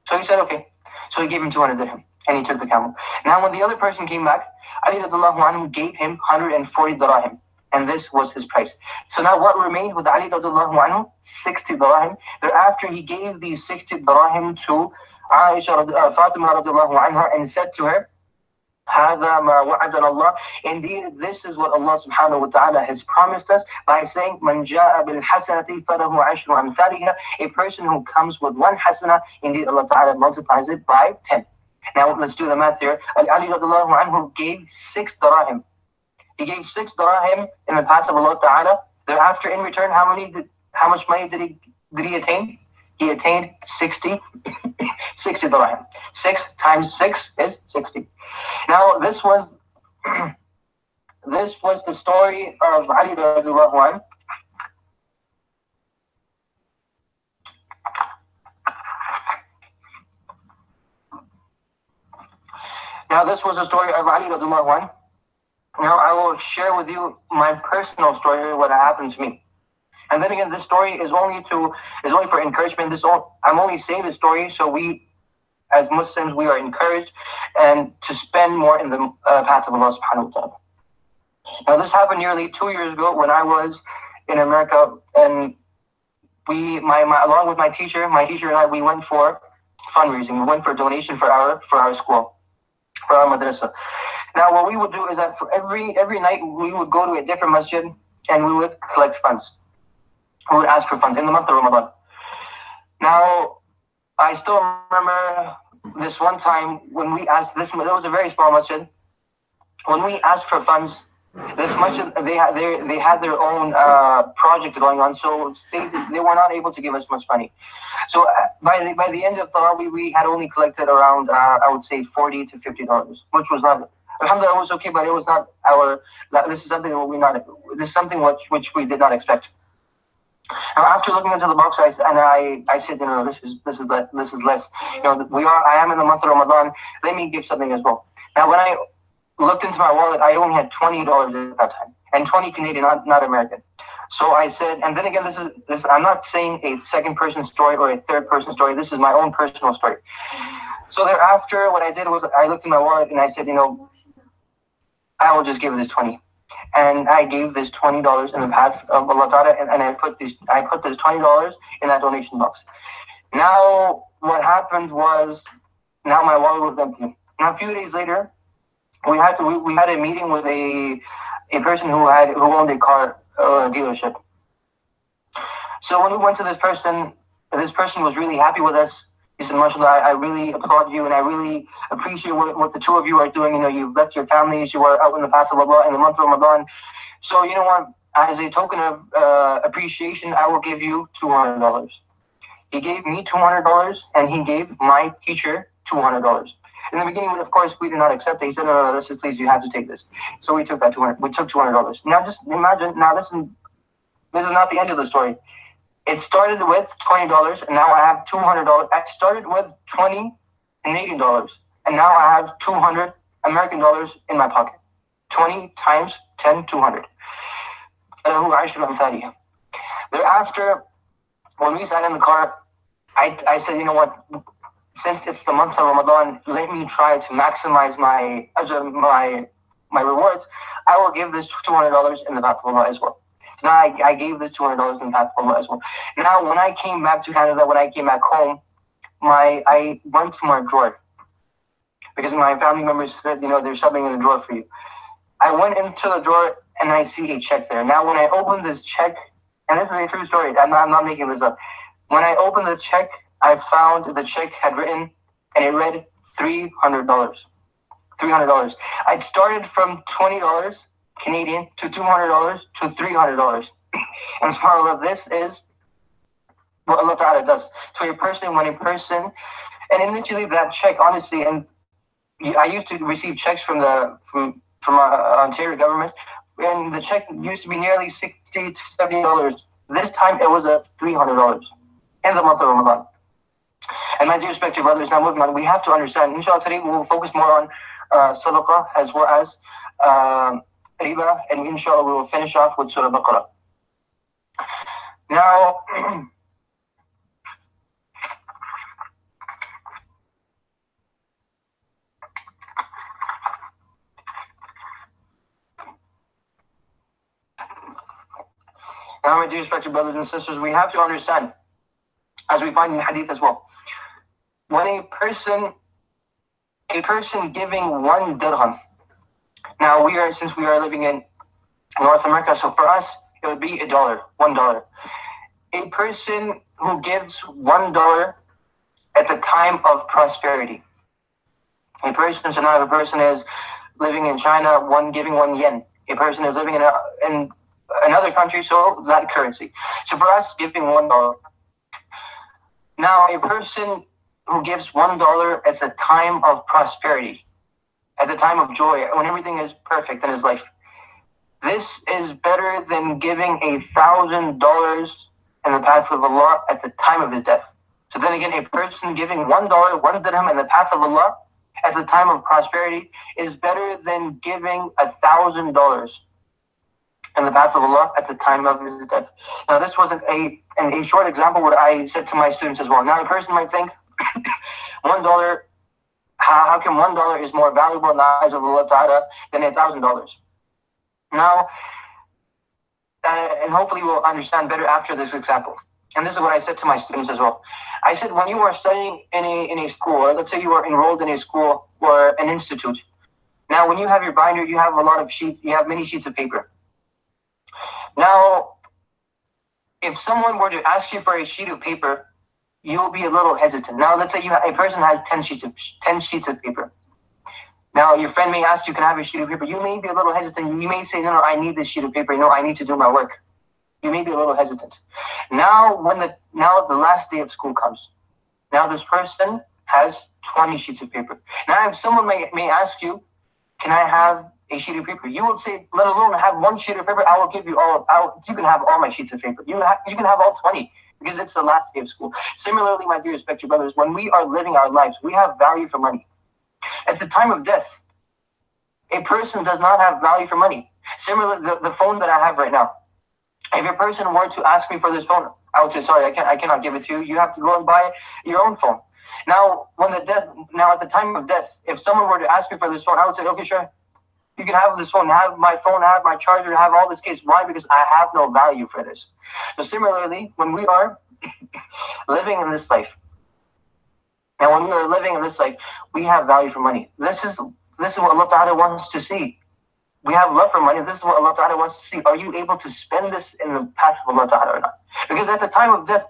So he said, okay. So he gave him 200 dirham and he took the camel. Now when the other person came back, Ali radiallahu anhu gave him 140 dirham. And this was his price. So now what remained with Ali radiallahu anhu? 60 dirham. Thereafter he gave these 60 dirham to Fatima radiallahu anha and said to her, هذا ما وعدنا الله. Indeed, this is what Allah subhanahu wa ta'ala has promised us by saying, من جاء بالحسنة فله عشر أمثالها. A person who comes with 1 hasana, indeed Allah ta'ala multiplies it by 10. Now let's do the math here. Ali radiallahu anhu gave 6 dirham. He gave 6 dirham in the path of Allah ta'ala. Thereafter, in return, how much money did he attain? He attained 60 dirham. 6 times 6 is 60. Now this was the story of Ali radiallahu anhu. Now this was the story of Ali radiallahu anhu. Now I will share with you my personal story, what happened to me. And then again, this story is only for encouragement. I'm only saying this story so we, as Muslims, we are encouraged and to spend more in the path of Allah subhanahu wa ta'ala. Now this happened nearly 2 years ago when I was in America, and along with my teacher and I, we went for fundraising. We went for donation for our school, for our madrasa. Now what we would do is that for every night we would go to a different masjid and we would collect funds. We would ask for funds in the month of Ramadan. Now, I still remember this one time when we asked this. It was a very small masjid. When we asked for funds, this masjid they had their own project going on, so they were not able to give us much money. So by the end of Tarawih, we had only collected around I would say $40 to $50, which was not. Alhamdulillah, it was okay, but it was not our. This is something which we did not expect. Now, after looking into the box, I said, this is less. I am in the month of Ramadan. Let me give something as well. Now, when I looked into my wallet, I only had $20 at that time, and 20 Canadian, not American. So I said, and then again, this. I'm not saying a second-person story or a third-person story. This is my own personal story. So thereafter, what I did was I looked in my wallet and I said, I will just give this 20. And I gave this $20 in the path of Allah Ta'ala, and I put this $20 in that donation box. Now what happened was, now my wallet was empty. Now a few days later, we had a meeting with a person who owned a car dealership. So when we went to this person was really happy with us. He said, "MashaAllah, I really applaud you and I really appreciate what the two of you are doing. You know, you've left your families, you are out in the path of Allah in the month of Ramadan. So you know what? As a token of appreciation, I will give you $200. He gave me $200 and he gave my teacher $200. In the beginning, of course, we did not accept it. He said, no, listen, please, you have to take this. So we took that $200. We took $200. Now just imagine, now listen, this is not the end of the story. It started with $20 and now I have $200. I started with 20 Canadian dollars and now I have 200 American dollars in my pocket. 20 times 10, 200. Thereafter, when we sat in the car, I said, you know what? Since it's the month of Ramadan, let me try to maximize my rewards. I will give this $200 in the path of Allah as well. So now I gave this $200 in the path of Allah as well. Now, when I came back to Canada, when I came back home, I went to my drawer because my family members said, you know, there's something in the drawer for you. I went into the drawer and I see a check there. Now, when I opened this check, and this is a true story, I'm not making this up. When I opened the check, I found the check had written, and it read $300. $300. I'd started from $20 Canadian to $200 to $300. And subhanAllah, this is what Allah Ta'ala does. So and initially that check, honestly, and I used to receive checks from Ontario government, and the check used to be nearly $60 to $70. This time it was $300 in the month of Ramadan. And my dear respected brothers, now moving on, we have to understand, inshallah, today we will focus more on sadaqah as well as riba, and inshallah we will finish off with Surah Baqarah. Now, my dear respected brothers and sisters, we have to understand, as we find in hadith as well, when a person giving 1 dirham. Now since we are living in North America, so for us it would be $1. A person who gives $1 at the time of prosperity. So now if a person is living in China, giving 1 yen. A person is living in another country, so that currency. So for us, giving $1. Now, a person who gives $1 at the time of prosperity, at the time of joy, when everything is perfect in his life, this is better than giving $1,000 in the path of Allah at the time of his death. So then again, a person giving $1, 1 dirham in the path of Allah at the time of prosperity is better than giving $1,000 in the path of Allah at the time of his death. Now, this was a short example what I said to my students as well. Now, a person might think, $1, how come $1 is more valuable in the eyes of Allah Ta'ala than $1,000? Now, and hopefully we'll understand better after this example. And this is what I said to my students as well. I said, when you are studying in a school, or let's say you are enrolled in a school or an institute. Now, when you have your binder, you have a lot of sheets, you have many sheets of paper. Now, if someone were to ask you for a sheet of paper, you'll be a little hesitant. Now, let's say a person has 10 sheets of paper. Now, your friend may ask you, can I have a sheet of paper? You may be a little hesitant. You may say, no, I need this sheet of paper. No, I need to do my work. You may be a little hesitant. Now, the last day of school comes. Now, this person has 20 sheets of paper. Now, if someone may ask you, can I have a sheet of paper? You will say, let alone have 1 sheet of paper, I will give you you can have all my sheets of paper. You can have all 20 because it's the last day of school. Similarly, my dear respected brothers, when we are living our lives, we have value for money. At the time of death, a person does not have value for money. Similarly, the phone that I have right now, if a person were to ask me for this phone, I would say, sorry, I cannot give it to you. You have to go and buy your own phone. Now, at the time of death, if someone were to ask me for this phone, I would say, okay, sure. You can have this phone, have my charger, have all this case. Why? Because I have no value for this. So similarly, when we are living in this life, and when we are living in this life, we have value for money. This is what Allah Ta'ala wants to see. we have love for money. This is what Allah Ta'ala wants to see. Are you able to spend this in the path of Allah Ta'ala or not? Because at the time of death,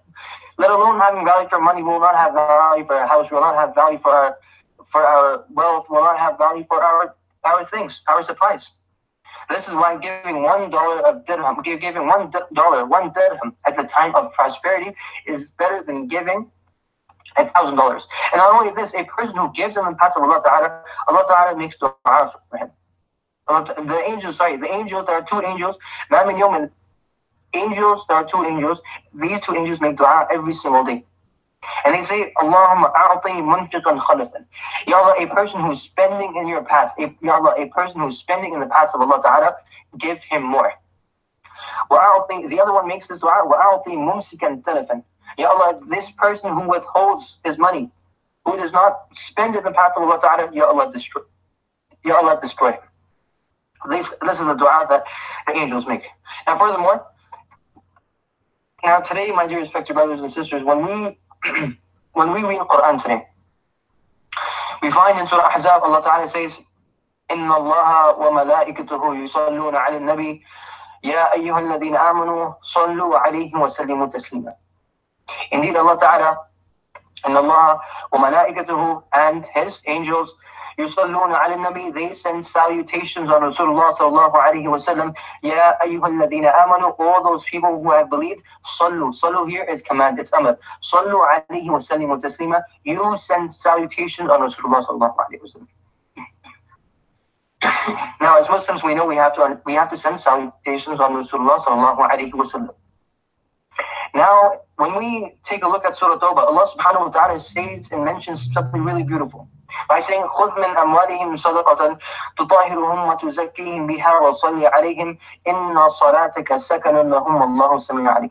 let alone having value for money, we will not have value for our house, we will not have value for our wealth, we will not have value for our things, our supplies. This is why giving $1 of dirham, giving one dirham at the time of prosperity is better than giving $1,000. And not only this, a person who gives in the path of Allah Ta'ala makes dua for him. The angels, there are two angels. There are two angels. These two angels make dua every single day. And they say, Allahumma a'ati munfiqan khalafan. Ya Allah, a person who's spending in your path, Ya Allah, a person who's spending in the path of Allah Ta'ala, give him more. The other one makes this dua, wa'a'ati mumsikan talafan. Ya Allah, this person who withholds his money, who does not spend in the path of Allah Ta'ala, Ya Allah, destroy him. This is the dua that the angels make. Now furthermore, today, my dear respected brothers and sisters, when we read Quran today, we find in Surah Ahzab, Allah Ta'ala says, إِنَّ اللَّهَ وَمَلَائِكَتُهُ يُصَلُّونَ عَلَى النَّبِيِّ يَا أَيُّهَا الَّذِينَ آمَنُوا صَلُّوا عَلَيْهِ وَسَلِّمُوا تَسْلِيمًا. Indeed, Allah Ta'ala, إِنَّ اللَّهَ وَمَلَائِكَتُهُ, and His angels, يُصَلُّونَ عَلَى النَّبِيِّ, they send salutations on Rasulullah sallallahu alayhi wa sallam. يَا أَيُّهَا الَّذِينَ آمَنُوا, all those people who have believed. Sallu here is command, it's amr. Sallu alayhi wa sallimu taslima. You send salutations on Rasulullah sallallahu alayhi wa sallam. Now, as Muslims, we know we have to send salutations on Rasulullah sallallahu alayhi wa sallam. Now, when we take a look at Surah Tawbah, Allah subhanahu wa ta'ala says and mentions something really beautiful by saying, خُذْ مِنْ أَمْوَالِهِمْ صَدَقَةً تُطَهِّرُهُمْ وَتُزَكِّيهِمْ بِهَا وَصَلِّ عَلَيْهِمْ إِنَّ صَلَاتَكَ سَكَنٌ لَهُمْ وَاللَّهُ سَمِيعٌ عَلِيمٌ.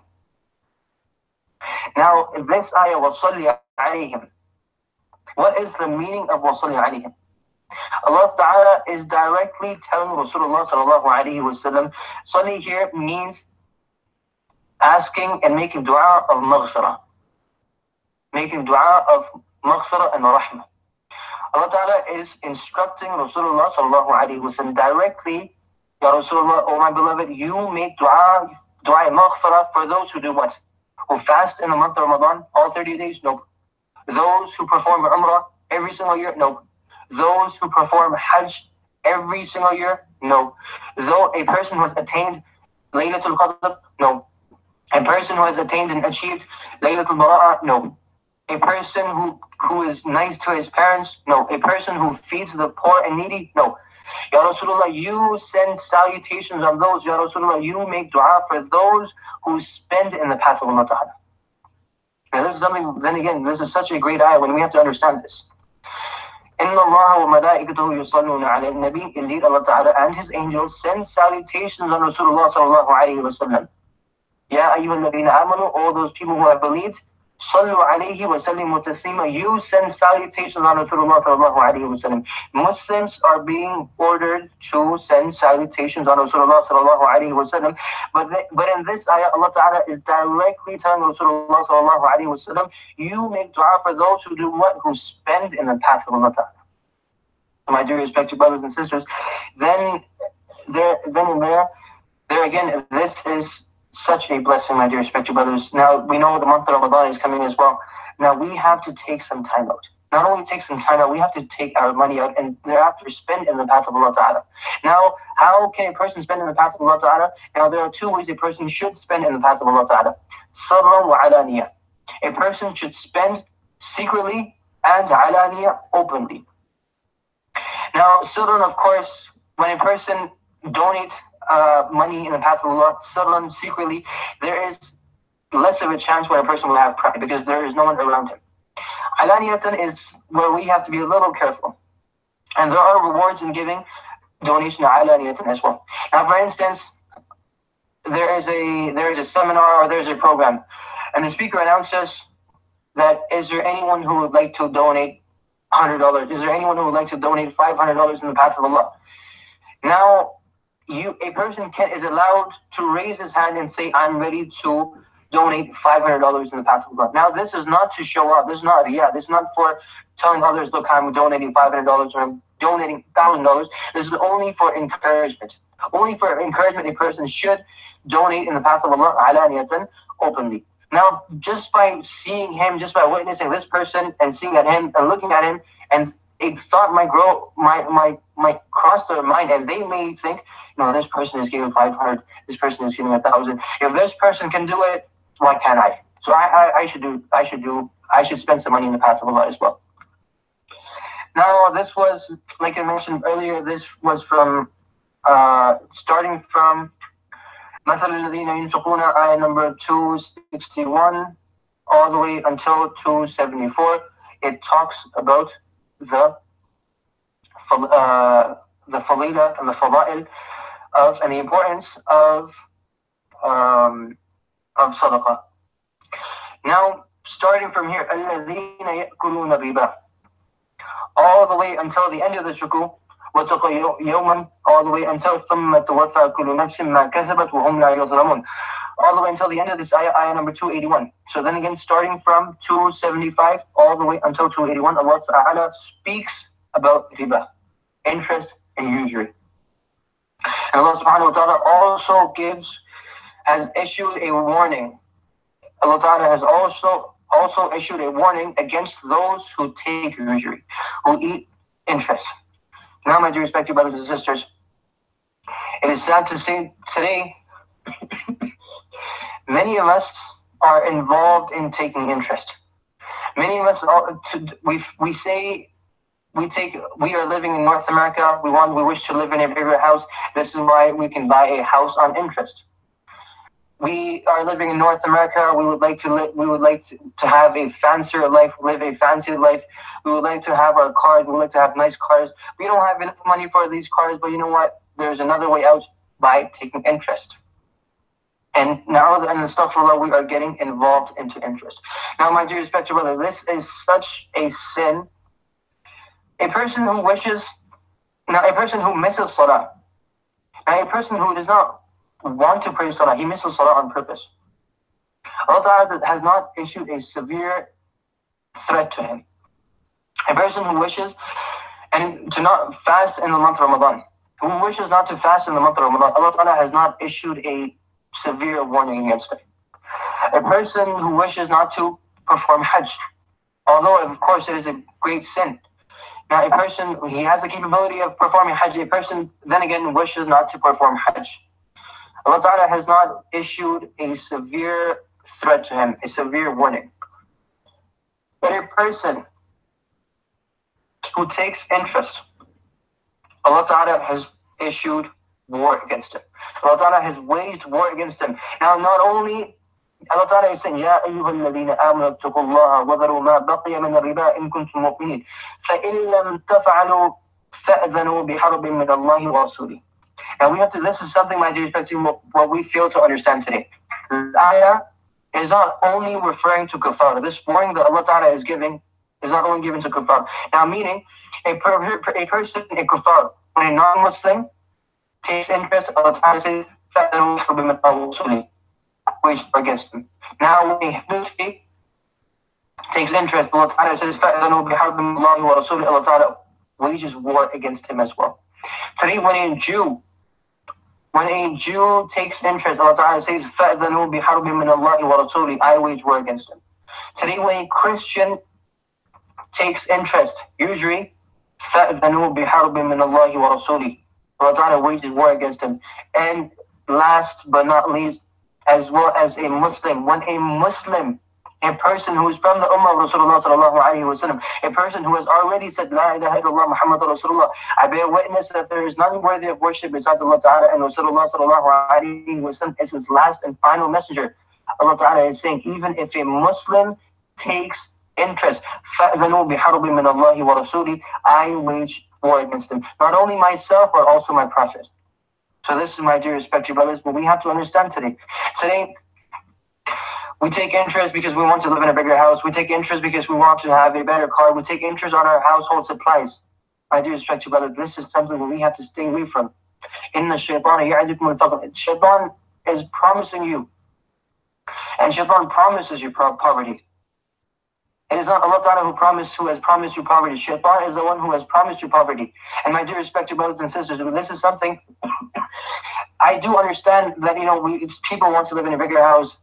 Now, this ayah, وَصَلِّ عَلَيْهِمْ, what is the meaning of وَصَلِّ عَلَيْهِمْ? Allah Ta'ala is directly telling Rasulullah sallallahu alayhi wa sallam, Salli here means asking and making dua of maghfirah. Making dua of maghfirah and rahmah. Allah Ta'ala is instructing Rasulullah sallallahu alayhi wa sallam directly, Ya Rasulullah, oh my beloved, you make dua maghfirah for those who do what? Who fast in the month of Ramadan all 30 days? Nope. Those who perform Umrah every single year? Nope. Those who perform Hajj every single year? No. Though a person who has attained Laylatul Qadr? No. A person who has attained and achieved Laylatul Bara'ah? No. A person who is nice to his parents? No. A person who feeds the poor and needy? No. Ya Rasulullah, you send salutations on those. Ya Rasulullah, you make dua for those who spend in the path of Allah Ta'ala. Now this is something, then again, this is such a great ayah when we have to understand this. إِنَّ اللَّهَ وَمَلَائِكَتُهُ يُصَلُّونَ عَلَى النَّبِيِّ. Indeed, Allah Ta'ala and His angels send salutations on Rasulullah sallallahu alayhi wa sallam. Ya ayyuha alladhina amanu, all those people who have believed, sallu alayhi wa sallimu taslima. You send salutations on Rasulullah sallallahu alayhi wa sallam. Muslims are being ordered to send salutations on Rasulullah sallallahu alayhi wa sallam. But in this ayah, Allah Ta'ala is directly telling Rasulullah sallallahu alayhi wa sallam, you make dua for those who do what? Who spend in the path of Allah Ta'ala. My dear respected brothers and sisters, then again, this is such a blessing, my dear respected brothers. Now, we know the month of Ramadan is coming as well. Now, we have to take some time out. Not only take some time out, we have to take our money out and thereafter spend in the path of Allah Ta'ala. Now, how can a person spend in the path of Allah Ta'ala? Now, there are two ways a person should spend in the path of Allah Ta'ala. Sirran wa alaniya. A person should spend secretly and alaniya, openly. Now, sirran, of course, when a person donates money in the path of Allah, sirran, secretly, there is less of a chance where a person will have pride because there is no one around him. Alaniyatan is where we have to be a little careful. And there are rewards in giving donation alaniyatan as well. Now, for instance, there is a seminar or there's a program, and the speaker announces that, is there anyone who would like to donate $100? Is there anyone who would like to donate $500 in the path of Allah? Now, a person is allowed to raise his hand and say, I'm ready to donate $500 in the path of Allah. Now, this is not to show off. This is not riyah. This is not for telling others, look, I'm donating $500 or I'm donating $1,000. This is only for encouragement. Only for encouragement, a person should donate in the path of Allah alaniyatan, openly. Now, just by seeing him, just by witnessing this person and seeing at him and looking at him, and a thought might cross their mind, and they may think, this person is giving 500, this person is giving 1,000. If this person can do it, why can't I? So I should spend some money in the path of Allah as well. Now, this was, like I mentioned earlier, this was from starting from مثل الذين ينفقون ayah number 261 all the way until 274. It talks about the fadila and the fada'il of, and the importance of sadaqah. Now, starting from here, الذين يأكلون الربا, all the way until the end of the shuku, واتقوا يوما, all the way until ثم توفى كل نفس ما كسبت وهم لا يظلمون, all the way until the end of this ayah number 281. So then again, starting from 275 all the way until 281, Allah Ta'ala speaks about riba, interest and usury. And Allah Subhanahu wa Ta'ala also has issued a warning. Allah Ta'ala has also issued a warning against those who take usury, who eat interest. Now, my dear respected brothers and sisters, it is sad to say today, many of us are involved in taking interest. Many of us we are living in North America. We wish to live in a bigger house. This is why we can buy a house on interest. We are living in North America. We would like to have a fancier life, live a fancier life. We would like to have our cars. We would like to have nice cars. We don't have enough money for these cars, but you know what? There's another way out, by taking interest. And now, and astaghfirullah, we are getting involved into interest. Now, my dear respected brother, this is such a sin. A person who misses salah, now a person who does not want to pray salah, he misses salah on purpose. Allah Ta'ala has not issued a severe threat to him. A person who wishes to not fast in the month of Ramadan, who wishes not to fast in the month of Ramadan, Allah Ta'ala has not issued a severe warning against it. A person who wishes not to perform Hajj, although of course it is a great sin. Now a person, he has the capability of performing Hajj, a person then again wishes not to perform Hajj. Allah Ta'ala has not issued a severe threat to him, a severe warning. But a person who takes interest, Allah Ta'ala has issued war against him. Allah Ta'ala has waged war against him. Now not only, Allah Ta'ala is saying, يَا أَيُّهَا الَّذِينَ آمَنُوا اتَّقُوا اللَّهَ وَذَرُوا مَا بَقِيَ مِنَ الرِّبَا إِن كُنتُم مُؤْمِنِينَ فَإِن لَّمْ تَفْعَلُوا فَأْذَنُوا بِحَرْبٍ مِّنَ اللَّهِ وَرَسُولِهِ. Now this is something, my dear respected, what we fail to understand today. The ayah is not only referring to kafar. This warning that Allah Ta'ala is giving is not only given to kafar. Now meaning, a person, a kafar, when a non-Muslim takes interest, Allah Ta'ala says, فَأَذَنُوا بِحَرْبٍ مِّنَ اللَّهِ وَرَسُولِهِ, wage against him. Now when a Hindu takes interest, Allah Ta'ala says, فَأَذَنُوا بِحَرْبٍ مِّنَ اللَّهِ وَرَسُولِهِ, Allah Ta'ala wages war against him as well. Today when a Jew takes interest, Allah Ta'ala says, فَأْذَنُوا بِحَرْبٍ مِّنَ اللَّهِ وَرَسُولِهِ, I wage war against him. Today when a Christian takes interest, usually, فَأْذَنُوا بِحَرْبٍ مِّنَ اللَّهِ وَرَسُولِهِ, Allah Ta'ala wages war against him. And last but not least, as well as a Muslim, when a Muslim, a person who is from the Ummah of Rasulullah sallallahu alayhi wa sallam, a person who has already said, La ilaha illallah Muhammad Rasulullah, I bear witness that there is none worthy of worship besides Allah Ta'ala, and Rasulullah sallallahu alayhi wa sallam is his last and final messenger. Allah Ta'ala is saying, even if a Muslim takes interest, فَأْذَنُوا بِحَرْبٍ مِّنَ اللَّهِ وَرَسُولِهِ, I wage war against them. Not only myself, but also my Prophet. So this is, my dear respected brothers, what we have to understand today. Today, we take interest because we want to live in a bigger house. We take interest because we want to have a better car. We take interest on our household supplies. My dear respected brothers, this is something that we have to stay away from. Inna shaytana ya'idukum al-faqr. Shaitan is promising you, and Shaitan promises you poverty. It is not Allah Ta'ala who has promised you poverty. Shaitan is the one who has promised you poverty. And my dear respected brothers and sisters, this is something I do understand that, people want to live in a bigger house,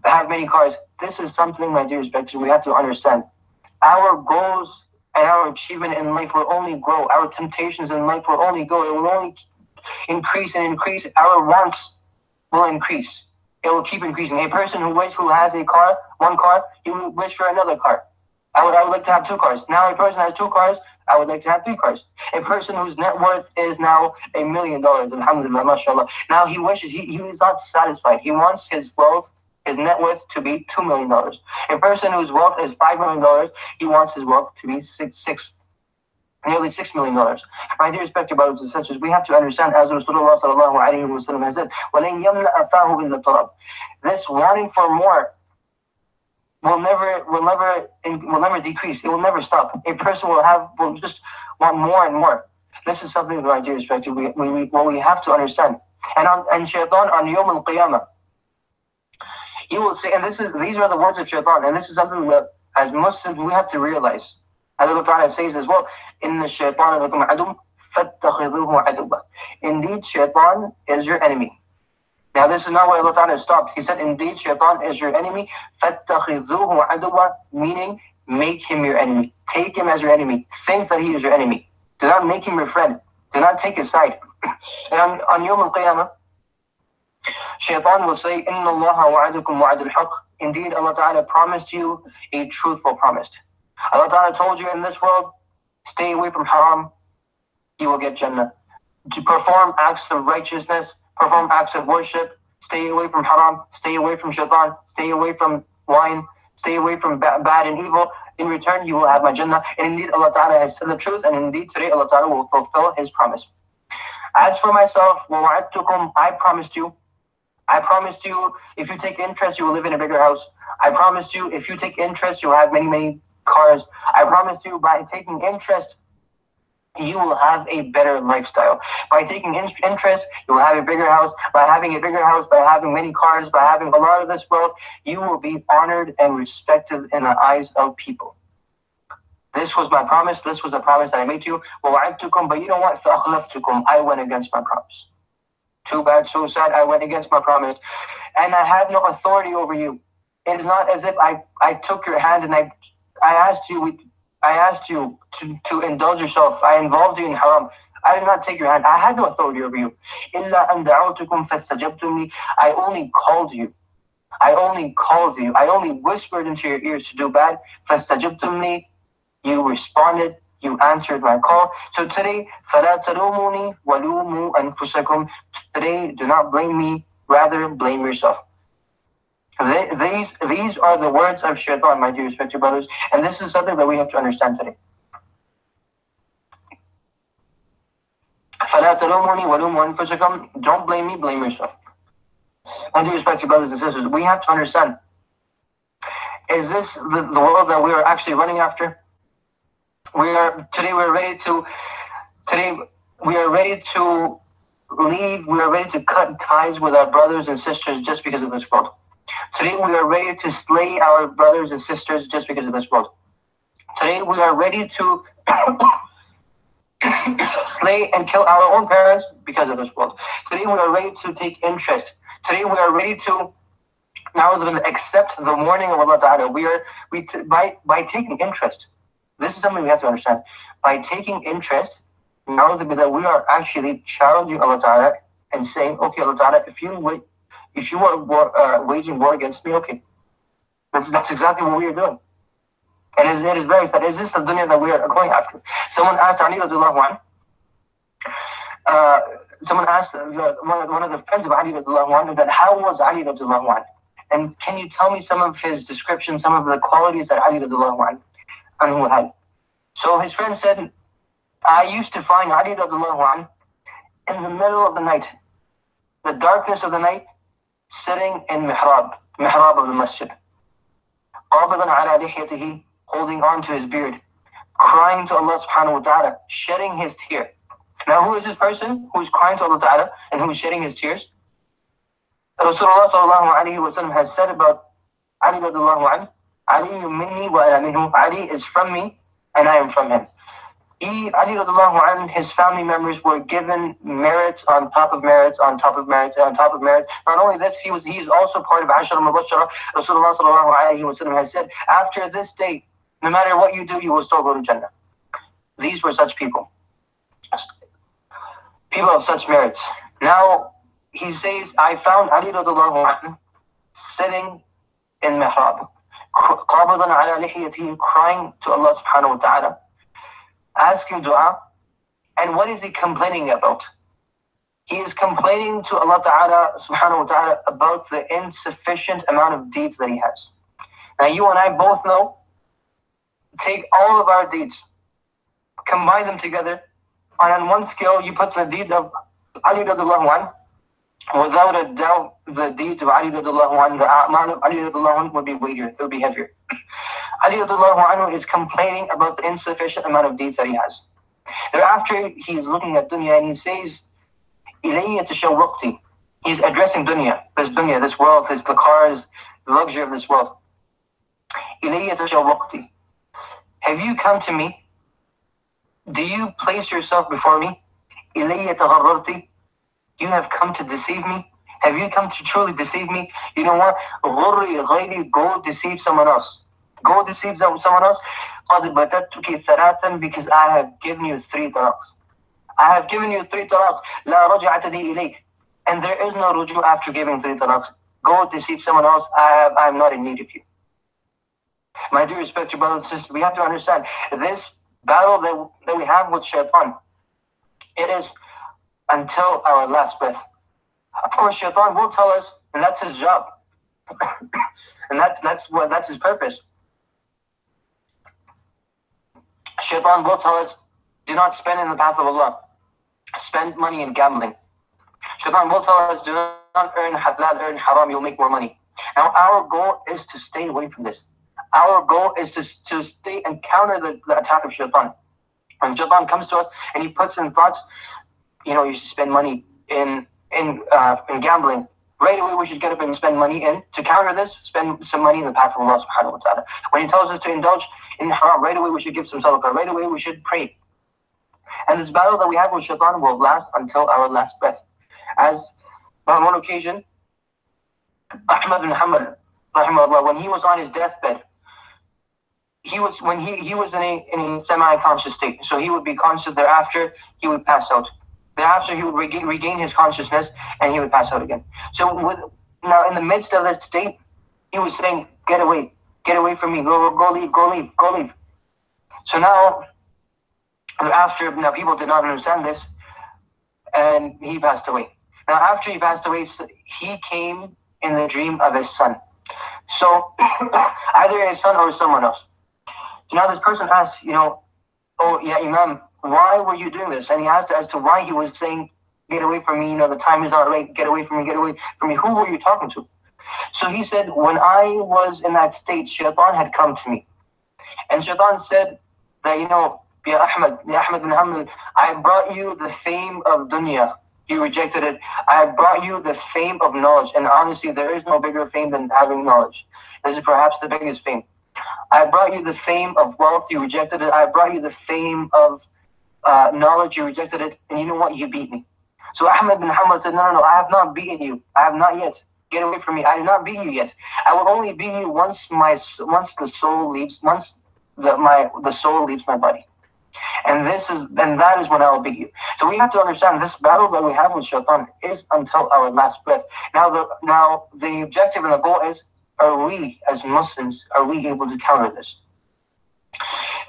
have many cars. This is something, my dear respected, we have to understand. Our goals and our achievement in life will only grow. Our temptations in life will only go. It will only increase and increase. Our wants will increase. It will keep increasing. A person who has a car, one car, he will wish for another car. I would like to have two cars. Now a person has two cars, I would like to have three cars. A person whose net worth is now $1 million, alhamdulillah, mashallah. Now he wishes, he is not satisfied. He wants his wealth, his net worth to be $2 million. A person whose wealth is $5 million, he wants his wealth to be nearly $6 million. My dear respected brothers and sisters, we have to understand, as Rasulullah sallallahu alayhi wa sallam has said, وَلَنْ يَمْلَأَ فَاهُ إِلَّا التُّرَابِ. This wanting for more will never decrease. It will never stop. A person will just want more and more. This is something that, my dear respected, we have to understand. And Shaitan on Yawm al-Qiyamah, he will say, and these are the words of Shaitan, and this is something that as Muslims we have to realize. As Allah Ta'ala says as well, إِنَّ الشَّيْطَانَ لَكُمْ عَدُوٌّ فَاتَّخِذُوهُ عَدُوًّا. Indeed, Shaitan is your enemy. Now this is not where Allah Ta'ala stopped. He said, indeed, Shaitan is your enemy. فَاتَّخِذُوهُ عَدُوًّا, meaning make him your enemy. Take him as your enemy. Think that he is your enemy. Do not make him your friend. Do not take his side. And on Yawm al-Qiyamah, Shaitan will say, إِنَّ اللَّهَ وَعَدُكُمْ وَعَدُ الْحَقِّ. Indeed, Allah Ta'ala promised you a truthful promise. Allah Ta'ala told you in this world, stay away from haram, you will get Jannah. To perform acts of righteousness, perform acts of worship, stay away from haram, stay away from shaitan, stay away from wine, stay away from bad and evil. In return, you will have my Jannah. And indeed, Allah Ta'ala has said the truth, and indeed today Allah Ta'ala will fulfill His promise. As for myself, وَوَعَدْتُكُمْ, I promised you, if you take interest, you will live in a bigger house. I promised you, if you take interest, you will have many, many cars. I promised you, by taking interest, you will have a better lifestyle. By taking interest, you will have a bigger house. By having a bigger house, by having many cars, by having a lot of this wealth, you will be honored and respected in the eyes of people. This was my promise. This was a promise that I made to you. وَوَعَدْتُكُمْ, but you know what? فَأَخْلَفْتُكُمْ, I went against my promise. Too bad, so sad, I went against my promise. And I have no authority over you. It is not as if I took your hand and I asked you to indulge yourself. I involved you in haram. I did not take your hand. I had no authority over you. إِلَّا أَنْ دَعَوْتُكُمْ فَاسْتَجَبْتُمْ لِي. I only called you. I only whispered into your ears to do bad. فَاسْتَجَبْتُمْ لِي. You responded. You answered my call. So today, فَلَا تَلُومُونِي وَلُومُوا أَنفُسَكُمْ. Today, do not blame me. Rather, blame yourself. These are the words of Shaitan, my dear respected brothers, and this is something that we have to understand today. فَلَا تَلُومُونِي وَلُومُوا أَنفُسَكُمْ. Don't blame me, blame yourself. My dear respected brothers and sisters, we have to understand, is this the world that we are actually running after? Today we are ready to leave, we are ready to cut ties with our brothers and sisters just because of this world. Today we are ready to slay our brothers and sisters just because of this world. Today we are ready to slay and kill our own parents because of this world. Today we are ready to take interest. Today we are ready to now accept the warning of Allah Ta'ala. By taking interest. This is something we have to understand. By taking interest, now that we are actually challenging Allah Ta'ala and saying, okay, Allah Ta'ala, if you are waging war against me, okay. That's exactly what we are doing. And it is very sad. Is this the dunya that we are going after? Someone asked Ali radiallahu anhu, someone asked one of the friends of Ali radiallahu anhu that how was Ali radiallahu anhu? And can you tell me some of his description, some of the qualities that Ali radiallahu anhu had? So his friend said, I used to find Ali radiallahu anhu in the middle of the night, the darkness of the night, sitting in mihrab of the masjid, قابضاً على لحيته, holding on to his beard, crying to Allah subhanahu wa ta'ala, shedding his tear. Now who is this person who is crying to Allah ta'ala and who is shedding his tears? Rasulullah sallallahu alayhi wa sallam has said about Ali radiallahu anhu, Ali minni wa ana minhu. Ali is from me and I am from him. Ali radiallahu anhu, his family members were given merits on top of merits on top of merits on top of merits. Not only this, he is also part of Ashar al-Mubashara. Rasulullah sallallahu alayhi wa sallam has said, after this day, no matter what you do, you will still go to Jannah. These were such people. People of such merits. Now, he says, I found Ali radiallahu anhu sitting in mihrab, qabidan ala lihiyatihi, crying to Allah subhanahu wa ta'ala, asking dua. And what is he complaining about? He is complaining to Allah ta'ala subhanahu wa ta'ala about the insufficient amount of deeds that he has. Now you and I both know, take all of our deeds, combine them together, and on one scale you put the deed of Ali radiallahu anhu, without a doubt the deeds of Ali radiallahu anhu, the a'mal of Ali radiallahu anhu would be weightier, it would be heavier. Ali radiallahu anhu is complaining about the insufficient amount of deeds that he has. Thereafter, he is looking at dunya and he says, إِلَيَّ تَشَوَّقْتِ. He's addressing dunya, this world, the cars, the luxury of this world. إِلَيَّ تَشَوَّقْتِ. Have you come to me? Do you place yourself before me? إِلَيَّ تَغَرَّرْتِ. You have come to deceive me? Have you come to truly deceive me? You know what? غُرِّ غَيْرِ. Go deceive someone else. Go deceive someone else. قَدْ بَتَتُكِ ثَلَاثًا. Because I have given you 3 talaqs. I have given you 3 talaqs. لَا رَجْعَةَ لِي إِلَيْكَ. And there is no ruju after giving 3 talaqs. Go deceive someone else. I am not in need of you. My dear respected brothers and sisters, we have to understand this battle that we have with shaitan, it is until our last breath. Of course, shaitan will tell us, and that's his job. And that's his purpose. Shaitan will tell us, do not spend in the path of Allah. Spend money in gambling. Shaitan will tell us, do not earn halal, earn haram, you'll make more money. Now our goal is to stay away from this. Our goal is to stay and counter the attack of shaitan. When shaitan comes to us and he puts in thoughts, you should spend money in gambling. Right away we should get up and spend money in. To counter this, spend some money in the path of Allah subhanahu wa ta'ala. When he tells us to indulge in haram, right away we should give some sadaqah. Right away we should pray. And this battle that we have with shaitan will last until our last breath. As on one occasion, Ahmad bin Hanbal, rahimahullah, when he was on his deathbed, he was in a semi-conscious state. So he would be conscious, thereafter he would pass out. Thereafter he would regain his consciousness and he would pass out again. So now in the midst of that state, he was saying, get away from me, go leave. So now people did not understand this, and he passed away. Now after he passed away, he came in the dream of his son. So either his son or someone else. So now this person asked, oh yeah, Imam, why were you doing this? And he asked as to why he was saying, get away from me, the time is not right, get away from me. Who were you talking to? So he said, when I was in that state, shaitan had come to me. And shaitan said that, Ya Ahmad bin Hanbal, I brought you the fame of dunya. You rejected it. I brought you the fame of knowledge. And honestly, there is no bigger fame than having knowledge. This is perhaps the biggest fame. I brought you the fame of wealth. You rejected it. I brought you the fame of knowledge. You rejected it. And you know what? You beat me. So Ahmad bin Hanbal said, no, I have not beaten you. I have not yet. Get away from me. I did not beat you yet. I will only beat you once the soul leaves my body. And that is when I will beat you. So we have to understand this battle that we have with shaitan is until our last breath. Now the objective and the goal is, are we as Muslims, are we able to counter this?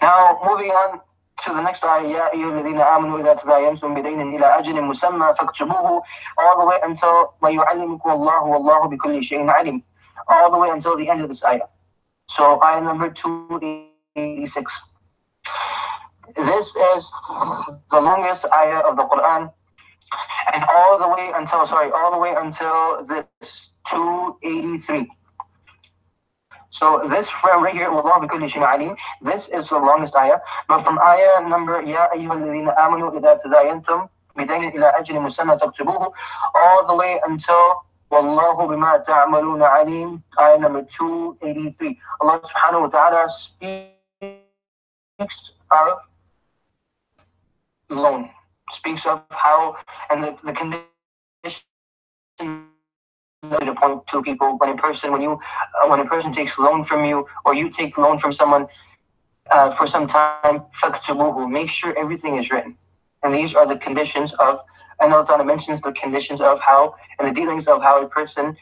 Now moving on to the next ayah, Ya ayyuhalladhina amanu idha tadayantum bidaynin ila ajalin musamma faktubuhu, all the way until wa yu'allimukum Allahu wallahu bikulli shay'in alim, all the way until the end of this ayah. So ayah number 286. This is the longest ayah of the Quran, and all the way until this 283. So this right here, Wallahu bikulli shay'in alim, this is the longest ayah. But from ayah number Ya ayyuhalladhina amanu idha tadayantum bidaynin ila ajlin musamma faktubuhu, all the way until وَاللَّهُ بِمَا تَعْمَلُونَ عَلِيمٌ. Ayah number 283. Allah subhanahu wa ta'ala speaks of loan, speaks of how, and the condition to point to people when a person takes loan from you, or you take loan from someone for some time, فَاكْتُبُوهُ, make sure everything is written. And these are the conditions of, and Allah Ta'ala mentions the conditions of how, and the dealings of how a person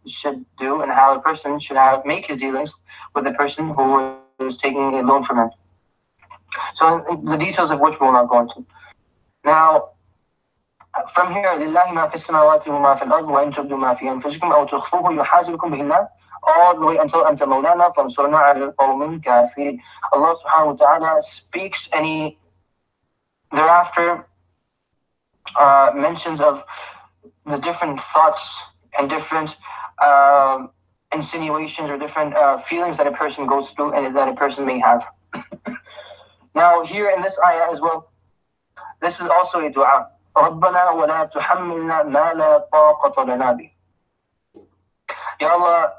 should do, and how a person should make his dealings with the person who is taking a loan from him. So the details of which we will not go into. Now, from here, لِلَّهِ مَا فِي السَّمَاوَاتِ وَمَا فِي الْأَرْضِ وَإِن تُبْدُوا مَا فِي أَنفُسِكُمْ أَوْ تُخْفُوهُ يُحَاسِبْكُم بِهِ اللَّهُ, all the way until أَنْتَ مَوْلَانَا فَانْصُرْنَا عَلَى الْقَوْمِ الْكَافِرِينَ. Allah subhanahu wa ta'ala speaks, and he thereafter mentions of the different thoughts and different insinuations or different feelings that a person goes through and that a person may have. Now here in this ayah as well, this is also a dua. رَبَّنَا وَلَا تُحَمِّلْنَا مَا لَا طَاقَةَ لَنَا بِهِ. Ya Allah,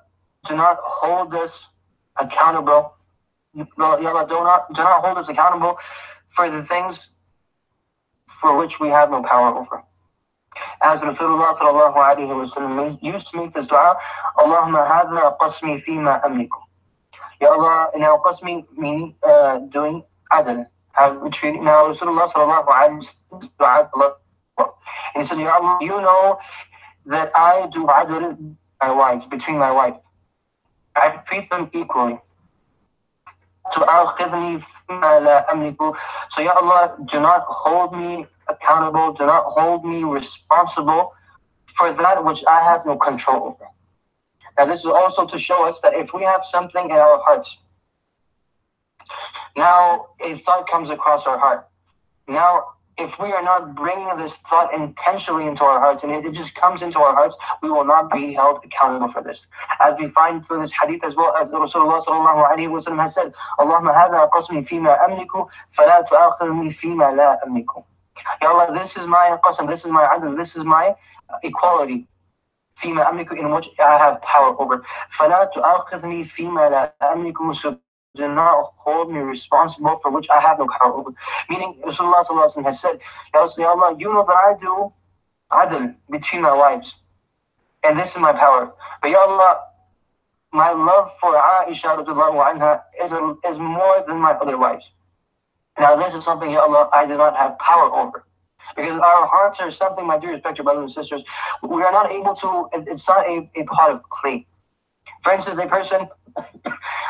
do not hold us accountable. Ya Allah, do not hold us accountable for the things for which we have no power over. As Rasulullah sallallahu alayhi wa sallam used to make this dua, Allahumma hadna qasmi fima amliku. Ya Allah, now qasmi meaning doing adl. Now Rasulullah sallallahu alayhi wa sallam, and he said, Ya Allah, you know that I do adl my wives, between my wives. I treat them equally. So Ya Allah, do not hold me accountable, do not hold me responsible for that which I have no control over. Now this is also to show us that if we have something in our hearts, now a thought comes across our heart. Now if we are not bringing this thought intentionally into our hearts, and it just comes into our hearts, we will not be held accountable for this. As we find through this hadith as well, as Rasulullah sallallahu alayhi wa sallam has said, Allahumma hadha qasmi fima amliku, fala tu'akhidhni fima la amliku. Ya Allah, this is my qasam, this is my adl, this is my equality, fima amliku, in which I have power over. Fala tu'akhidhni fima la amliku, so do not hold me responsible for which I have no power over. Meaning, Rasulullah sallallahu alayhi wa sallam has said, Ya Allah, you know that I do adl between my wives, and this is my power. But Ya Allah, my love for Aisha radiallahu anha is more than my other wives. Now this is something, Ya Allah, I do not have power over. Because our hearts are something, my dear respected brothers and sisters, we are not able to, it's not a pot of clay. For instance, a person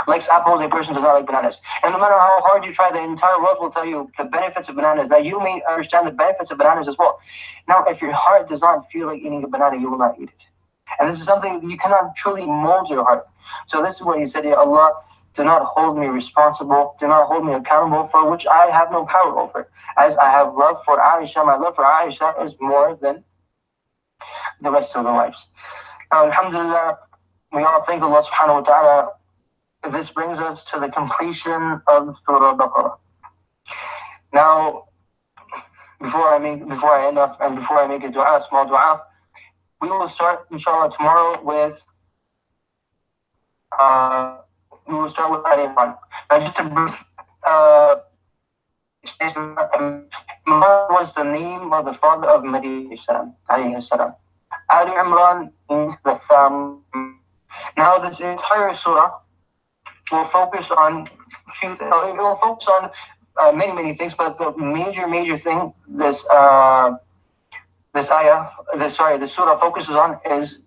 likes apples, a person does not like bananas. And no matter how hard you try, the entire world will tell you the benefits of bananas. Now you may understand the benefits of bananas as well. Now if your heart does not feel like eating a banana, you will not eat it. And this is something you cannot truly mold your heart. So this is what he said, Ya Allah, do not hold me responsible, do not hold me accountable for which I have no power over. As I have love for Aisha, my love for Aisha is more than the rest of the wives. Now, alhamdulillah, we all thank Allah subhanahu wa ta'ala. This brings us to the completion of Surah Baqarah. Now, before I end up, and before I make a small dua, we will start, inshallah, tomorrow with Ali Imran. Now, just a brief explanation. Imran was the name of the father of Mary alayhi salam. Ali Imran means the family. Now, this entire surah will focus on many things, but the major thing the surah focuses on is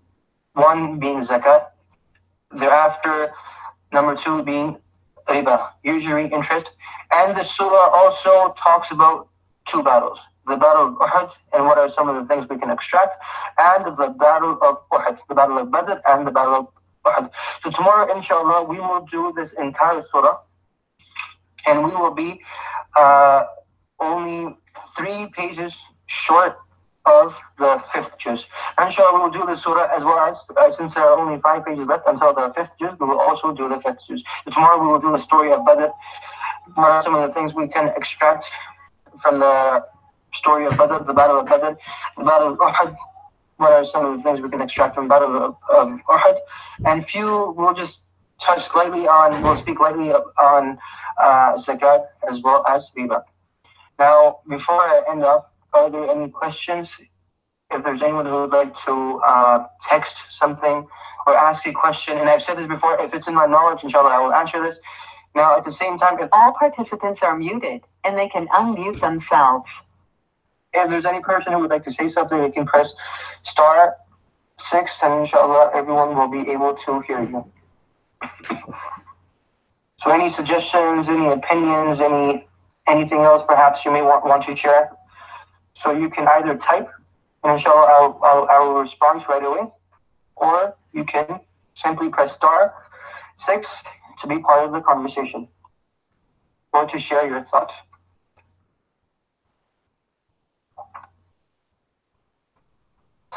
one being zakat, thereafter number two being riba, usury, interest, and the surah also talks about two battles, the battle of Uhud and what are some of the things we can extract, and the battle of Uhud, the battle of Badr and the battle of Uhud. So tomorrow, inshallah, we will do this entire surah, and we will be only 3 pages short of the 5th juz. Inshallah, we will do the surah as well as, since there are only 5 pages left until the 5th juz, we will also do the 5th juz. So tomorrow we will do the story of Badr. What are some of the things we can extract from the story of Badr, the battle of Badr, the battle of Uhud, what are some of the things we can extract from Battle of Uhud, and few we'll just we'll speak lightly on zakat as well as riba. Now, before I end up, are there any questions? If there's anyone who would like to text something or ask a question, and I've said this before, if it's in my knowledge, inshallah, I will answer this. Now, at the same time, if all participants are muted and they can unmute themselves. If there's any person who would like to say something, they can press *6, and inshallah, everyone will be able to hear you. So any suggestions, any opinions, anything else perhaps you may want to share? So you can either type, and inshallah I will respond right away, or you can simply press *6 to be part of the conversation or to share your thought.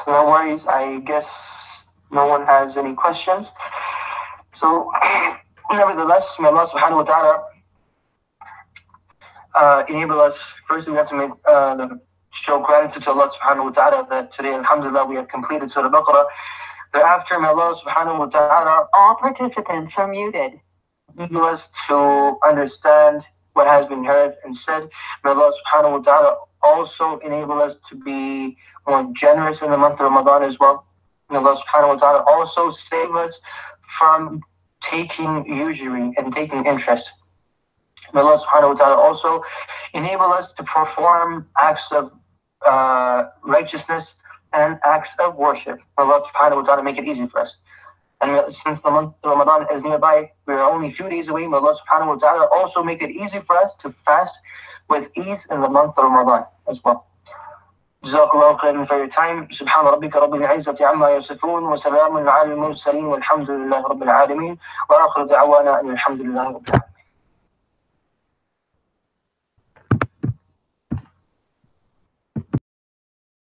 So no worries, I guess no one has any questions. So nevertheless, may Allah subhanahu wa ta'ala enable us. First, we have to show gratitude to Allah subhanahu wa ta'ala that today, alhamdulillah, we have completed Surah Baqarah. Thereafter, may Allah subhanahu wa ta'ala, all participants are muted, enable us to understand what has been heard and said. May Allah subhanahu wa ta'ala also enable us to be more generous in the month of Ramadan as well. May Allah subhanahu wa ta'ala also save us from taking usury and taking interest. May Allah subhanahu wa ta'ala also enable us to perform acts of righteousness and acts of worship. May Allah subhanahu wa ta'ala make it easy for us. And since the month of Ramadan is nearby, we are only a few days away. May Allah subhanahu wa ta'ala also make it easy for us to fast with ease in the month of Ramadan as well. جزاكم خيرا for your time. سبحان ربك رب العزة عما يصفون وسلام على المرسلين والحمد لله رب العالمين وآخر دعوانا أن الحمد لله رب العالمين.